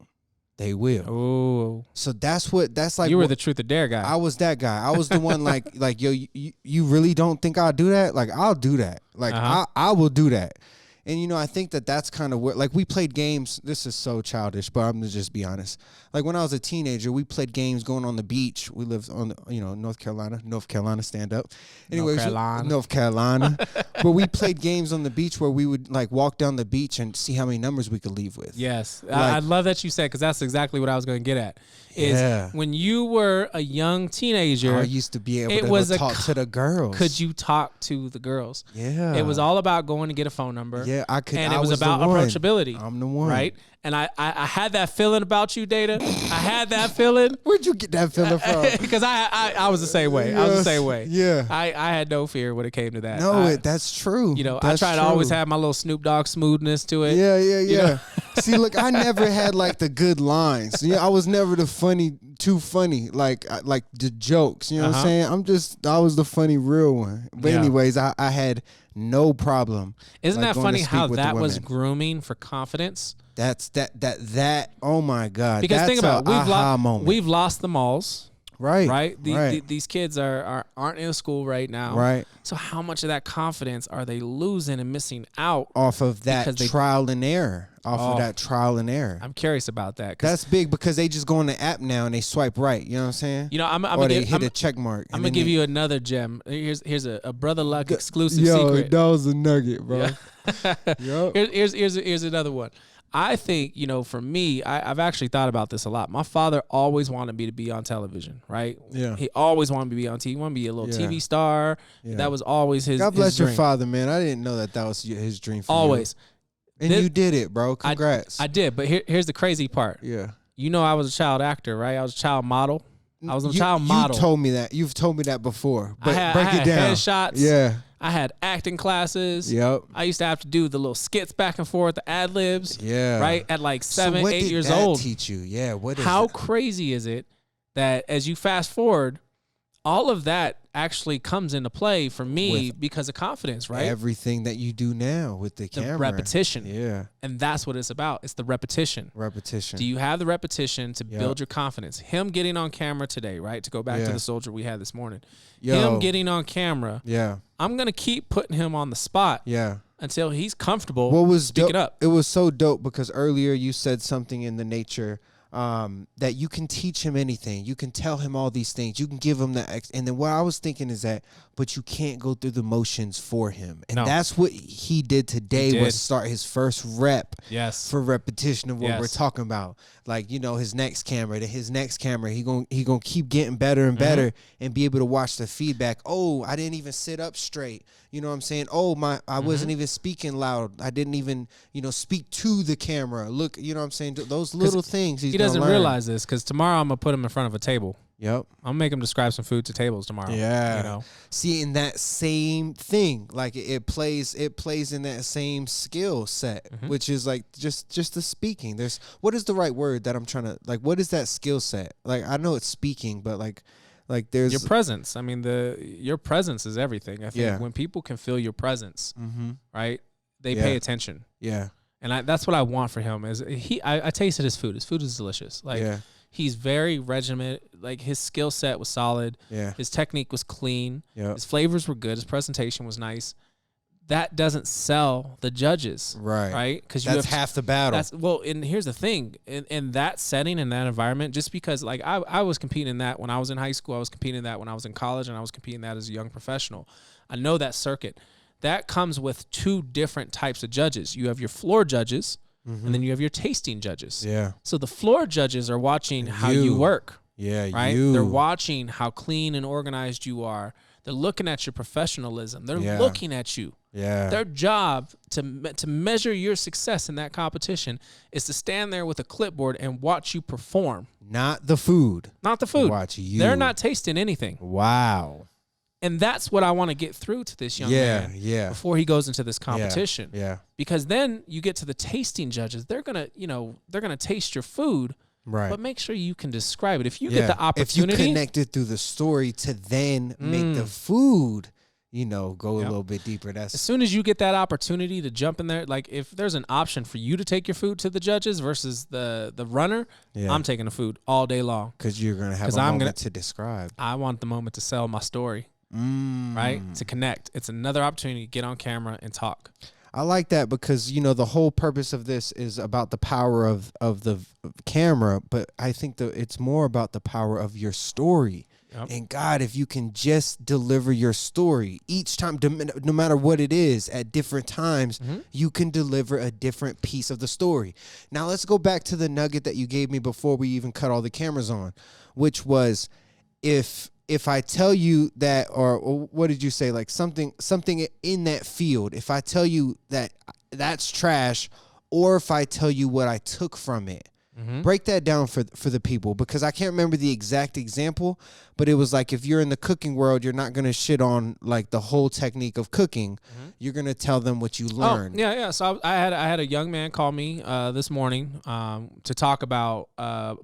they will. Oh, so that's like you were the truth or dare guy. I was that guy. I was the one like yo, you really don't think I'll do that? Like I'll do that. Like I will do that. And, I think that's kind of what, like, we played games. This is so childish, but I'm going to just be honest. Like, when I was a teenager, we played games going on the beach. We lived on, North Carolina, stand up. Anyways, North Carolina. But we played games on the beach where we would, like, walk down the beach and see how many numbers we could leave with. Yes. Like, I love that you said, because that's exactly what I was going to get at. Is when you were a young teenager, I used to be able to talk to the girls. Could you talk to the girls? Yeah. It was all about going to get a phone number. Yeah, I could. And it was about approachability. I'm the one. Right? And I had that feeling about you, Data. I had that feeling. Where'd you get that feeling from? Because I was the same way. Yes. I was the same way. Yeah. I had no fear when it came to that. No, that's true. I try to always have my little Snoop Dogg smoothness to it. Yeah. See, look, I never had like the good lines. I was never too funny, like the jokes. You know what I'm saying? I was the funny real one. But anyways, I had no problem. Isn't that funny how that was grooming for confidence? That's that. Oh my God! Because that's think about it, moment. we've lost the malls. Right. These kids aren't in school right now. Right. So how much of that confidence are they losing and missing out off of that trial and error? Of that trial and error. I'm curious about that. That's big because they just go on the app now and they swipe right. You know what I'm saying? You know, or they hit a check mark. I'm gonna give you another gem. Here's a Brother Luck exclusive secret. That was a nugget, bro. Yep. Here's another one. I think, for me, I've actually thought about this a lot. My father always wanted me to be on television, right? Yeah. He always wanted me to be on TV. He wanted me to be a little TV star. Yeah. That was always his God bless dream. your father, man. I didn't know that was his dream for always. You. And you did it, bro. Congrats. I did, but here's the crazy part. Yeah. I was a child actor, right? I was a child model. I was a child model. You told me that. You've told me that before. But break it down. Headshots. Yeah. I had acting classes. Yep. I used to have to do the little skits back and forth, the ad libs. Yeah. Right? At like 7, 8 years old. old. Teach you? Yeah. What is How crazy is it that as you fast forward, all of that actually comes into play for me because of confidence, right? Everything that you do now with the camera. The repetition. Yeah. And that's what it's about. It's the repetition. Repetition. Do you have the repetition to build your confidence? Him getting on camera today, right? To go back to the soldier we had this morning. Him getting on camera. Yeah. I'm going to keep putting him on the spot. Yeah. Until he's comfortable speaking up. It was so dope because earlier you said something in the nature that you can teach him anything. You can tell him all these things. You can give him that. And then what I was thinking is that, but you can't go through the motions for him. And that's what he did today was start his first rep for repetition of what we're talking about. Like, his next camera, he gonna keep getting better and better and be able to watch the feedback. Oh, I didn't even sit up straight. You know what I'm saying? Oh, I wasn't even speaking loud. I didn't even, speak to the camera. Look, you know what I'm saying? Those little things he doesn't realize this because tomorrow I'm going to put him in front of a table. Yep. I'll make him describe some food to tables tomorrow. Yeah. See, in that same thing, like it plays in that same skill set, which is like just the speaking. What is the right word that I'm trying to, like, what is that skill set? Like, I know it's speaking, but like there's your presence. I mean, your presence is everything. I think when people can feel your presence, right, they pay attention. Yeah. And that's what I want for him is I tasted his food. His food is delicious. Like he's very regimented. Like his skill set was solid. Yeah. His technique was clean. Yeah. His flavors were good. His presentation was nice. That doesn't sell the judges. Right. Because that's half the battle. And here's the thing. In that setting, in that environment, just because like I was competing in that when I was in high school, I was competing in that when I was in college, and I was competing in that as a young professional. I know that circuit. That comes with two different types of judges. You have your floor judges, and then you have your tasting judges. Yeah. So the floor judges are watching how you work. Yeah, right? They're watching how clean and organized you are. They're looking at your professionalism. They're looking at you. Yeah. Their job to measure your success in that competition is to stand there with a clipboard and watch you perform. Not the food. Not the food. Watch you. They're not tasting anything. Wow. And that's what I want to get through to this young man before he goes into this competition. Yeah. Because then you get to the tasting judges. They're going to taste your food. Right. But make sure you can describe it. If you get the opportunity. If you connect it through the story to then make the food, go a little bit deeper. As soon as you get that opportunity to jump in there, like if there's an option for you to take your food to the judges versus the runner, I'm taking the food all day long. Because you're going to have a moment to describe. I want the moment to sell my story. Right? To connect. It's another opportunity to get on camera and talk. I like that because, the whole purpose of this is about the power of the camera, but I think it's more about the power of your story. Yep. And God, if you can just deliver your story each time, no matter what it is, at different times, you can deliver a different piece of the story. Now let's go back to the nugget that you gave me before we even cut all the cameras on, which was if I tell you that, or what did you say? Like something in that field, if I tell you that that's trash, or if I tell you what I took from it, break that down for the people, because I can't remember the exact example, but it was like, if you're in the cooking world, you're not going to shit on like the whole technique of cooking. You're going to tell them what you learned. Oh, yeah. So I had a young man call me this morning to talk about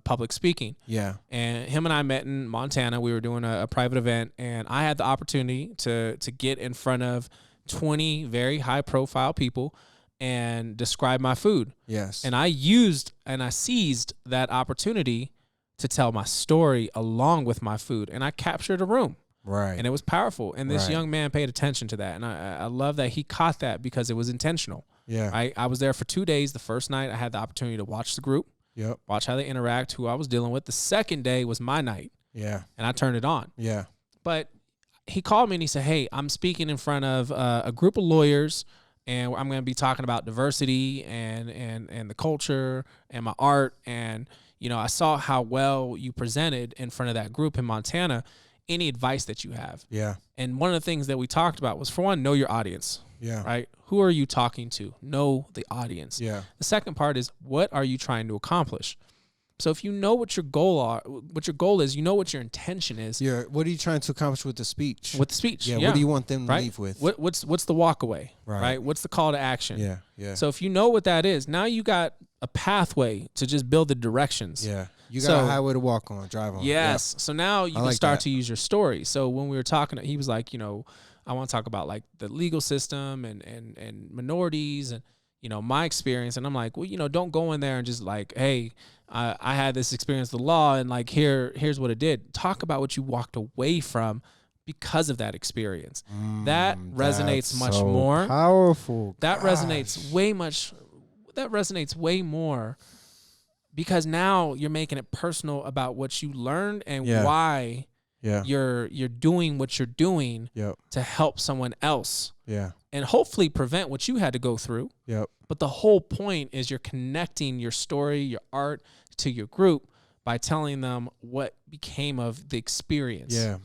public speaking. Yeah. And him and I met in Montana. We were doing a private event, and I had the opportunity to get in front of 20 very high profile people and describe my food. Yes. And I seized that opportunity to tell my story along with my food. And I captured a room. Right. And it was powerful. And this young man paid attention to that. And I love that he caught that because it was intentional. Yeah. I was there for 2 days. The first night I had the opportunity to watch the group, watch how they interact, who I was dealing with. The second day was my night. Yeah. And I turned it on. Yeah. But he called me and he said, hey, I'm speaking in front of a group of lawyers, and I'm going to be talking about diversity and the culture and my art. And, you know, I saw how well you presented in front of that group in Montana. Any advice that you have? Yeah. And one of the things that we talked about was, for one, know your audience. Yeah. Right? Who are you talking to? Know the audience. Yeah. The second part is, what are you trying to accomplish? So if you know what your goal is, you know what your intention is. Yeah. What are you trying to accomplish with the speech? With the speech. Yeah. What do you want them to leave with? What's the walk away? Right. What's the call to action? Yeah. Yeah. So if you know what that is, now you got a pathway to just build the directions. Yeah. You got a highway to walk on, drive on. Yes. Yep. So now you can start to use your story. So when we were talking, he was like, you know, I want to talk about like the legal system and minorities and, you know, my experience. And I'm like, well, you know, don't go in there and just like, hey, I had this experience with the law and like, here's what it did. Talk about what you walked away from because of that experience. That resonates much more. Powerful. That resonates way more because now you're making it personal about what you learned and why you're doing what you're doing to help someone else. Yeah. And hopefully prevent what you had to go through. Yep. But the whole point is you're connecting your story, your art to your group by telling them what became of the experience. Yeah.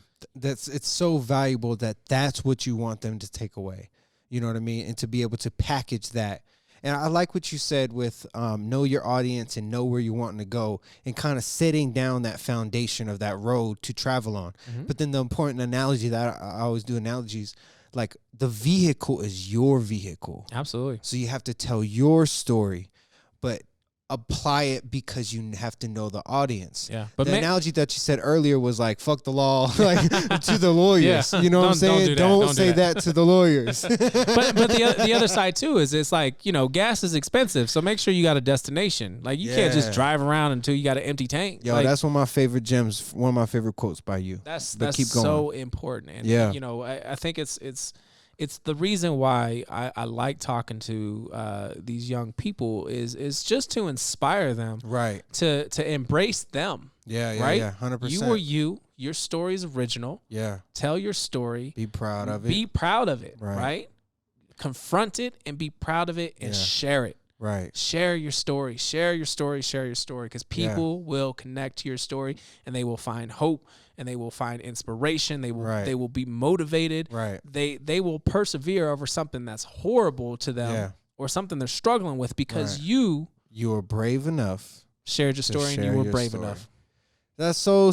It's so valuable that's what you want them to take away. You know what I mean? And to be able to package that. And I like what you said with know your audience and know where you're wanting to go and kind of setting down that foundation of that road to travel on. Mm-hmm. But then the important analogy that I always do analogies, like the vehicle is your vehicle. Absolutely. So you have to tell your story, but apply it because you have to know the audience. Yeah. But the analogy that you said earlier was like, fuck the law, like to the lawyers. Yeah. You know what I'm saying? Don't say that to the lawyers. but the other side too is it's like, you know, gas is expensive. So make sure you got a destination. Like you can't just drive around until you got an empty tank. Yo, like, that's one of my favorite gems. One of my favorite quotes by you. That's keep going. So important. And you know, I think it's the reason why I like talking to these young people is just to inspire them, right? To embrace them, right? 100%. You are you. Your story is original. Yeah. Tell your story. Be proud of it. Be proud of it, right? Confront it and be proud of it and share it. Right. Share your story. Share your story. Share your story because people will connect to your story and they will find hope. And they will find inspiration. They will be motivated. Right. They will persevere over something that's horrible to them or something they're struggling with because you are brave enough. Shared your story and you were brave enough. That's so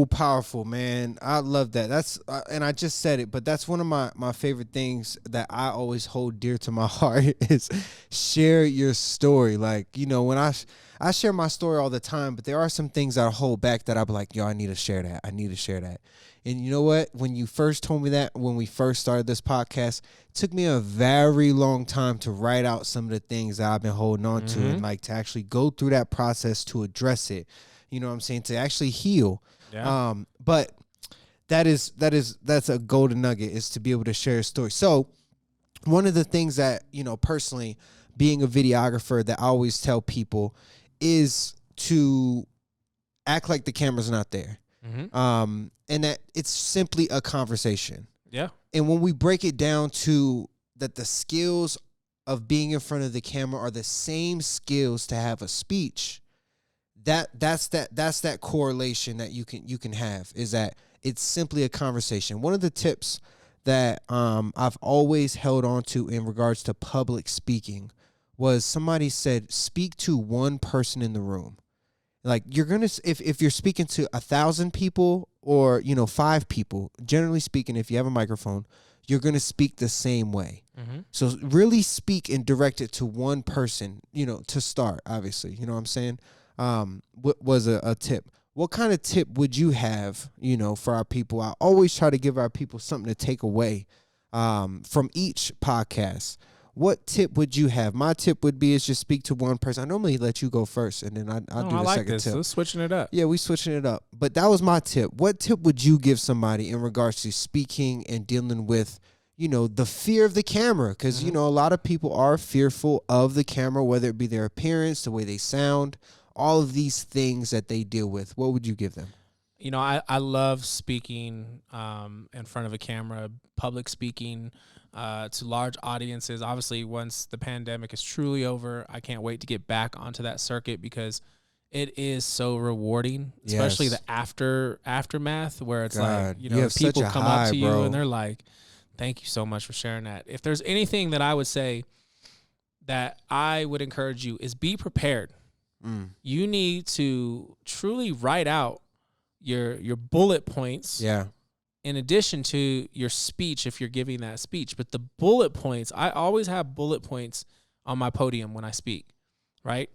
powerful, man. I love that. That's and I just said it, but that's one of my favorite things that I always hold dear to my heart is share your story. Like, you know, when I share my story all the time, but there are some things I hold back that I'll be like, yo, I need to share that. I need to share that. And you know what? When you first told me that, when we first started this podcast, it took me a very long time to write out some of the things that I've been holding on to and like to actually go through that process to address it. You know what I'm saying? To actually heal. Yeah. But that's a golden nugget is to be able to share a story. So one of the things that, you know, personally being a videographer that I always tell people is to act like the camera's not there. Mm-hmm. And that it's simply a conversation. Yeah. And when we break it down to that the skills of being in front of the camera are the same skills to have a speech, that's that correlation that you can have is that it's simply a conversation. One of the tips that I've always held on to in regards to public speaking was somebody said, speak to one person in the room. Like you're going to, if you're speaking to 1,000 people or, you know, 5 people, generally speaking, if you have a microphone, you're going to speak the same way. Mm-hmm. So really speak and direct it to one person, you know, to start, obviously, you know what I'm saying? What was a tip? What kind of tip would you have, you know, for our people? I always try to give our people something to take away from each podcast. what tip would you have? My tip would be is just speak to one person. I normally let you go first, and then I'll do the second tip. We're switching it up. Yeah, we switching it up. But that was my tip. What tip would you give somebody in regards to speaking and dealing with, the fear of the camera? Because, a lot of people are fearful of the camera, whether it be their appearance, the way they sound, all of these things that they deal with. What would you give them? I love speaking in front of a camera, public speaking to large audiences. Obviously, once the pandemic is truly over, I can't wait to get back onto that circuit because it is so rewarding, especially the aftermath where it's like, people come up to you and they're like, thank you so much for sharing that. If there's anything that I would say that I would encourage you is be prepared. You need to truly write out your bullet points. Yeah. In addition to your speech, if you're giving that speech, but the bullet points, I always have bullet points on my podium when I speak, right?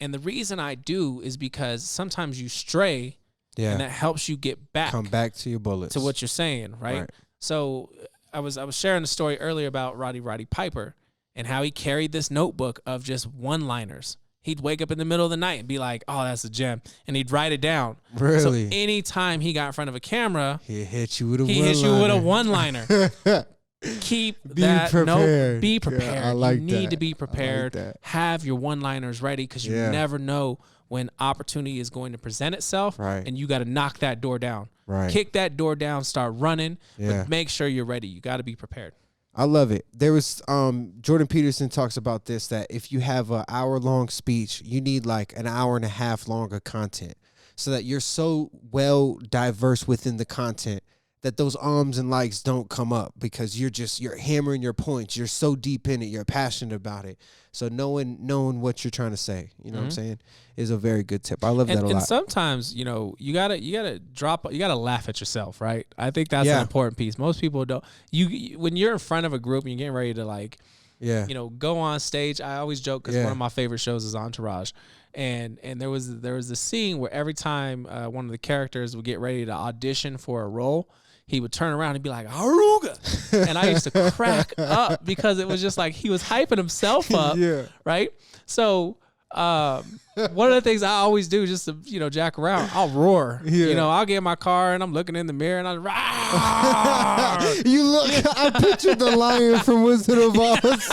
And the reason I do is because sometimes you stray, and that helps you get back. Come back to your bullets. To what you're saying, right? So I was sharing a story earlier about Roddy Piper and how he carried this notebook of just one-liners. He'd wake up in the middle of the night and be like, oh, that's a gem. And he'd write it down. Really? So anytime he got in front of a camera, he hit you with a one-liner. Keep be that prepared. Be prepared. Yeah, I like you need that. to be prepared. I like that. Have your one-liners ready because you never know when opportunity is going to present itself. Right. And you got to knock that door down. Right. Kick that door down, start running. Yeah. But make sure you're ready. You got to be prepared. I love it. There was Jordan Peterson talks about this, that if you have an hour-long speech, you need like an hour and a half longer content so that you're so well diverse within the content that those ums and likes don't come up because you're hammering your points. You're so deep in it. You're passionate about it. So knowing what you're trying to say, what I'm saying, is a very good tip. I love that a lot. And sometimes, you gotta laugh at yourself, right? I think that's an important piece. Most people don't. When you're in front of a group and you're getting ready to like, go on stage. I always joke because one of my favorite shows is Entourage. And there was a scene where every time one of the characters would get ready to audition for a role, he would turn around and be like, Aruga. And I used to crack up because it was just like he was hyping himself up. Right? So one of the things I always do just to, jack around, I'll roar. I'll get in my car and I'm looking in the mirror and I'm I pictured the lion from Wizard of Oz.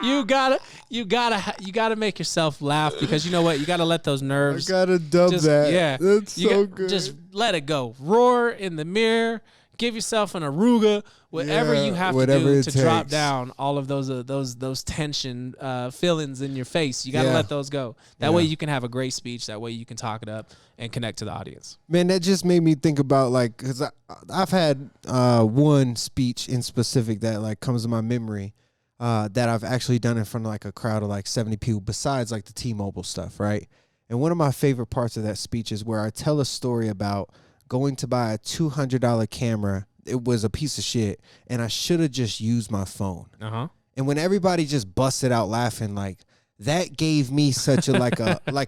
You gotta make yourself laugh because you know what? You gotta let those nerves. I gotta dub that. Yeah. That's so good. Just let it go. Roar in the mirror. Give yourself an Aruga. Whatever you have to do to drop down all of those tension feelings in your face. You gotta let those go. That way you can have a great speech. That way you can talk it up and connect to the audience. Man, that just made me think about because I've had one speech in specific that like comes to my memory. That I've actually done in front of like a crowd of like 70 people besides like the T-Mobile stuff, right? And one of my favorite parts of that speech is where I tell a story about going to buy a $200 camera. It was a piece of shit, and I should have just used my phone. And when everybody just busted out laughing, like that gave me such a like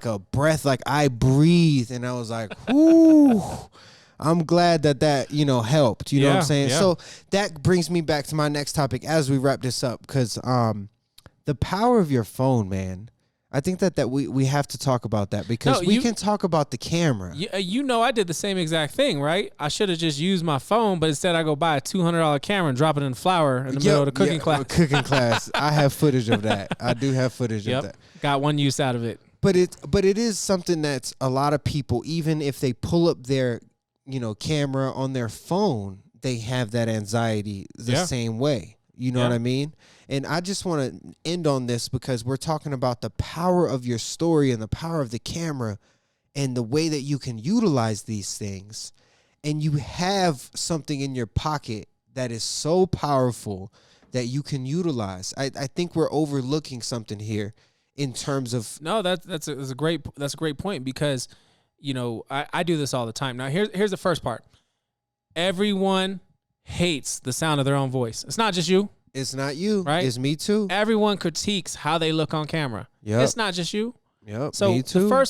a breath, like I breathed, and I was like, whoo. I'm glad that helped. You know what I'm saying? Yeah. So that brings me back to my next topic as we wrap this up, because the power of your phone, man. I think that we have to talk about that because we can talk about the camera. I did the same exact thing, right? I should have just used my phone, but instead I go buy a $200 camera and drop it in the flour in the middle of the cooking class. Cooking class. I have footage of that. I do have footage of that. Got one use out of it. But it is something that's a lot of people, even if they pull up their camera on their phone, they have that anxiety the same way. You know what I mean? And I just want to end on this because we're talking about the power of your story and the power of the camera and the way that you can utilize these things. And you have something in your pocket that is so powerful that you can utilize. I think we're overlooking something here in terms of. No, that's a great point because, I do this all the time. Now, here's the first part. Everyone hates the sound of their own voice. It's not just you. It's not you. Right? It's me too. Everyone critiques how they look on camera. Yep. It's not just you. Yep. So me too.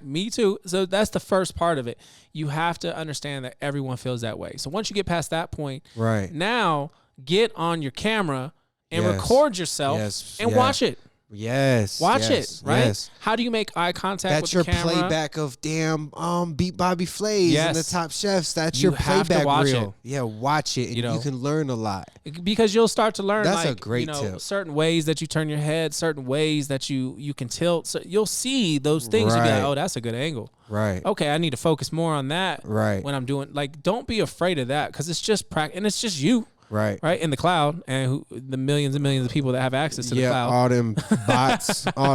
Me too. So that's the first part of it. You have to understand that everyone feels that way. So once you get past that point, right, now get on your camera and record yourself and watch it. Yes. Watch it, right? Yes. How do you make eye contact with the camera? That's your playback of Beat Bobby Flays and the Top Chefs. That's your playback reel. Yeah, watch it, and you can learn a lot. Because you'll start to learn. That's a great tip. Certain ways that you turn your head, certain ways that you can tilt. So you'll see those things. You'll be like, oh, that's a good angle. Right. Okay, I need to focus more on that. Right. When I'm doing, like, don't be afraid of that, because it's just practice, and it's just you. Right. In the cloud, and the millions and millions of people that have access to the cloud. All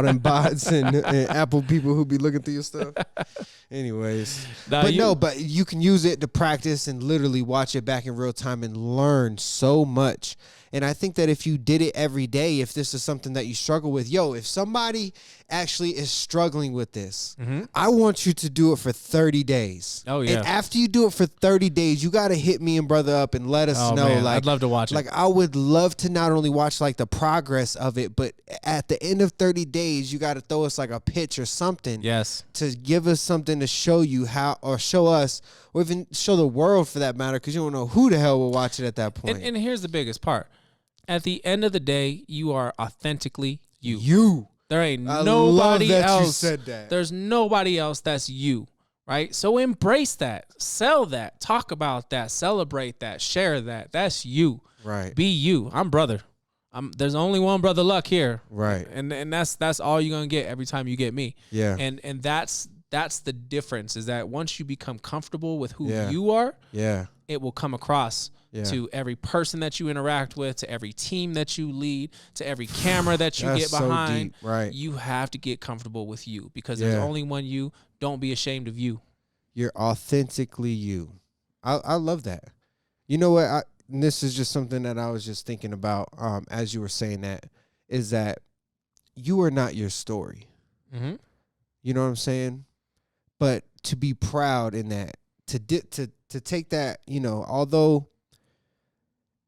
them bots and Apple people who be looking through your stuff. Anyways. But you can use it to practice and literally watch it back in real time and learn so much. And I think that if you did it every day, if this is something that you struggle with, if somebody actually is struggling with this, I want you to do it for 30 days. Oh, yeah. And after you do it for 30 days, you got to hit me and brother up and let us know. Man, I'd love to watch it. Like, I would love to not only watch like the progress of it, but at the end of 30 days, you got to throw us like a pitch or something. Yes. To give us something to show you how, or show us, or even show the world for that matter, because you don't know who the hell will watch it at that point. And here's the biggest part. At the end of the day, you are authentically you. You. There ain't nobody else. You said that. There's nobody else that's you, right? So embrace that. Sell that. Talk about that. Celebrate that. Share that. That's you. Right. Be you. I'm brother. There's only one Brother Luck here. Right. And that's all you're gonna get every time you get me. Yeah. And that's the difference, is that once you become comfortable with who you are, it will come across to every person that you interact with, to every team that you lead, to every camera that you get behind. So deep. Right. You have to get comfortable with you, because there's only one you. Don't be ashamed of you. You're authentically you. I love that. You know what? This is just something that I was just thinking about as you were saying that, is that you are not your story. Mm-hmm. You know what I'm saying? But to be proud in that, to take that, although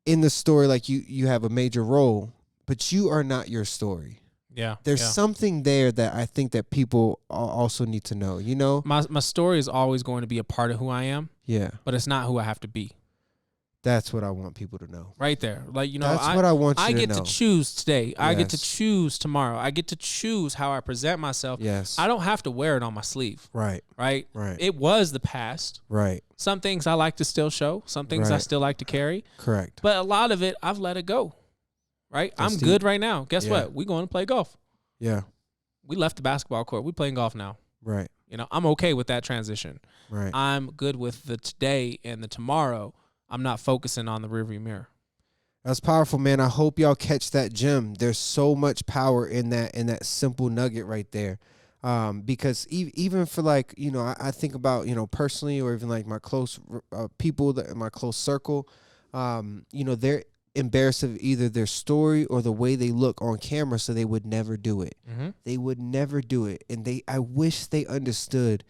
in the story, like you have a major role, but you are not your story. Yeah. There's something there that I think that people also need to know, My story is always going to be a part of who I am. Yeah. But it's not who I have to be. That's what I want people to know. Right there. Like, that's what I want you to know. I get to choose today. I get to choose tomorrow. I get to choose how I present myself. Yes. I don't have to wear it on my sleeve. Right. Right? Right. It was the past. Right. Some things I like to still show. Some things I still like to carry. Correct. But a lot of it, I've let it go. Right? I'm good right now. Guess what? We're going to play golf. Yeah. We left the basketball court. We're playing golf now. Right. I'm okay with that transition. Right. I'm good with the today and the tomorrow. I'm not focusing on the rearview mirror. That's powerful, man. I hope y'all catch that gem. There's so much power in that simple nugget right there. Because even for like, I think about, personally, or even like my close people in my close circle, they're embarrassed of either their story or the way they look on camera, so they would never do it. Mm-hmm. They would never do it. And I wish they understood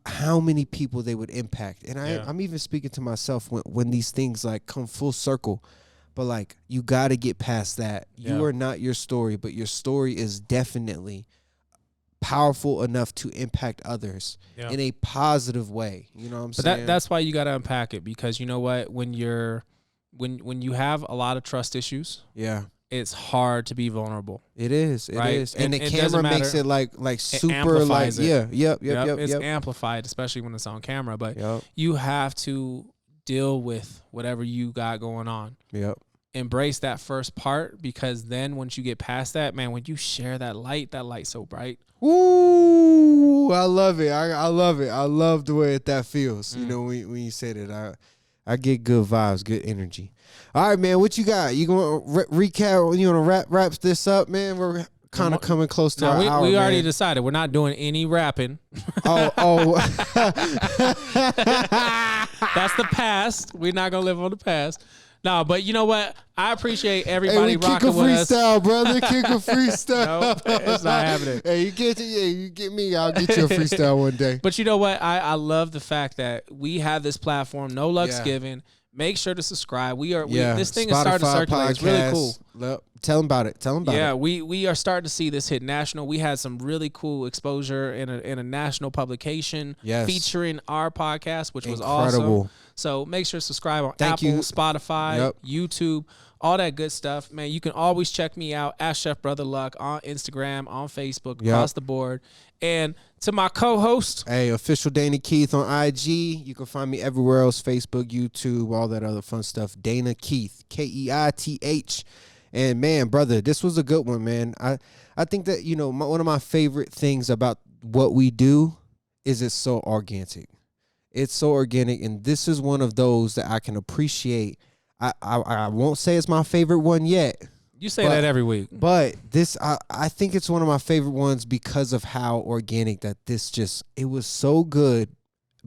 how many people they would impact. And I'm even speaking to myself when these things like come full circle. But like, you got to get past that. You are not your story, but your story is definitely powerful enough to impact others in a positive way. You know what I'm saying? That's why you got to unpack it, because you know what? When you have a lot of trust issues, it's hard to be vulnerable. It is. It right? is. And the camera makes it like super, like, It's amplified, especially when it's on camera. But you have to deal with whatever you got going on. Yep. Embrace that first part, because then once you get past that, man, when you share that light's so bright. Ooh, I love it. I love it. I love the way that feels. When you say that, I get good vibes, good energy. All right, man, what you got? You going to recap? You want to wrap this up, man? We're kind of coming close to our hour, we already decided we're not doing any rapping. Oh. That's the past. We're not going to live on the past. No, but you know what? I appreciate everybody rocking with us. Kick a freestyle, brother. Kick a freestyle. Nope, it's not happening. Hey, you get me. I'll get you a freestyle one day. But you know what? I love the fact that we have this platform. No Luck's Given. Make sure to subscribe. This thing is starting to circulate. It's really cool. Tell them about it. Yeah, we are starting to see this hit national. We had some really cool exposure in a national publication featuring our podcast, which was awesome. So make sure to subscribe on Apple, Spotify, YouTube, all that good stuff, man. You can always check me out at Chef Brother Luck on Instagram, on Facebook, across the board. And to my co-host, hey, official Dana Keith on IG. You can find me everywhere else, Facebook, YouTube, all that other fun stuff. Dana Keith, Keith. And man, brother, this was a good one, man. I think that, you know, one of my favorite things about what we do is it's so organic. It's so organic, and this is one of those that I can appreciate. I won't say it's my favorite one yet. You say that every week. But this, I think it's one of my favorite ones because of how organic that it was so good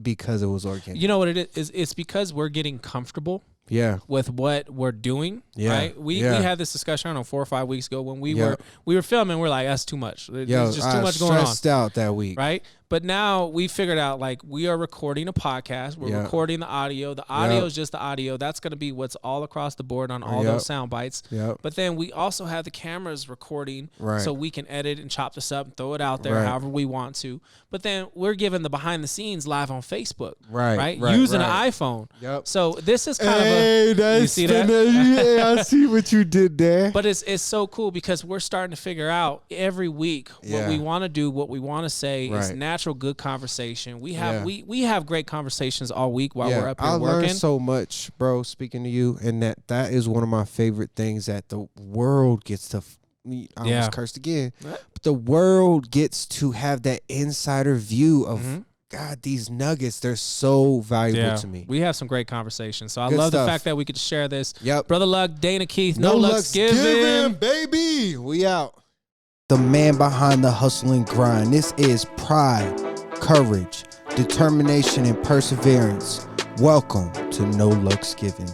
because it was organic. You know what it is? It's because we're getting comfortable. Yeah. With what we're doing, right? We had this discussion, I don't know, 4 or 5 weeks ago when we were filming. We're like, that's too much. There's just too much going on. Stressed out that week, right? But now we figured out, like, we are recording a podcast. We're recording the audio. The audio is just the audio. That's going to be what's all across the board on all those sound bites. But then we also have the cameras recording, so we can edit and chop this up and throw it out there however we want to. But then we're giving the behind the scenes live on Facebook, right? Using an iPhone. So this is kind of you see that? I see what you did there. But it's so cool because we're starting to figure out every week what we want to do, what we want to say is natural, good conversation. We have great conversations all week while we're up here working. I learned so much, bro, speaking to you, and that is one of my favorite things that the world gets to. I almost cursed again, but the world gets to have that insider view of. God, these nuggets, they're so valuable to me. We have some great conversations. So I love the fact that we could share this. Yep. Brother Luck, Dana Keith, no Luck's Giving, baby. We out. The man behind the hustle and grind. This is pride, courage, determination, and perseverance. Welcome to No Luck's Giving.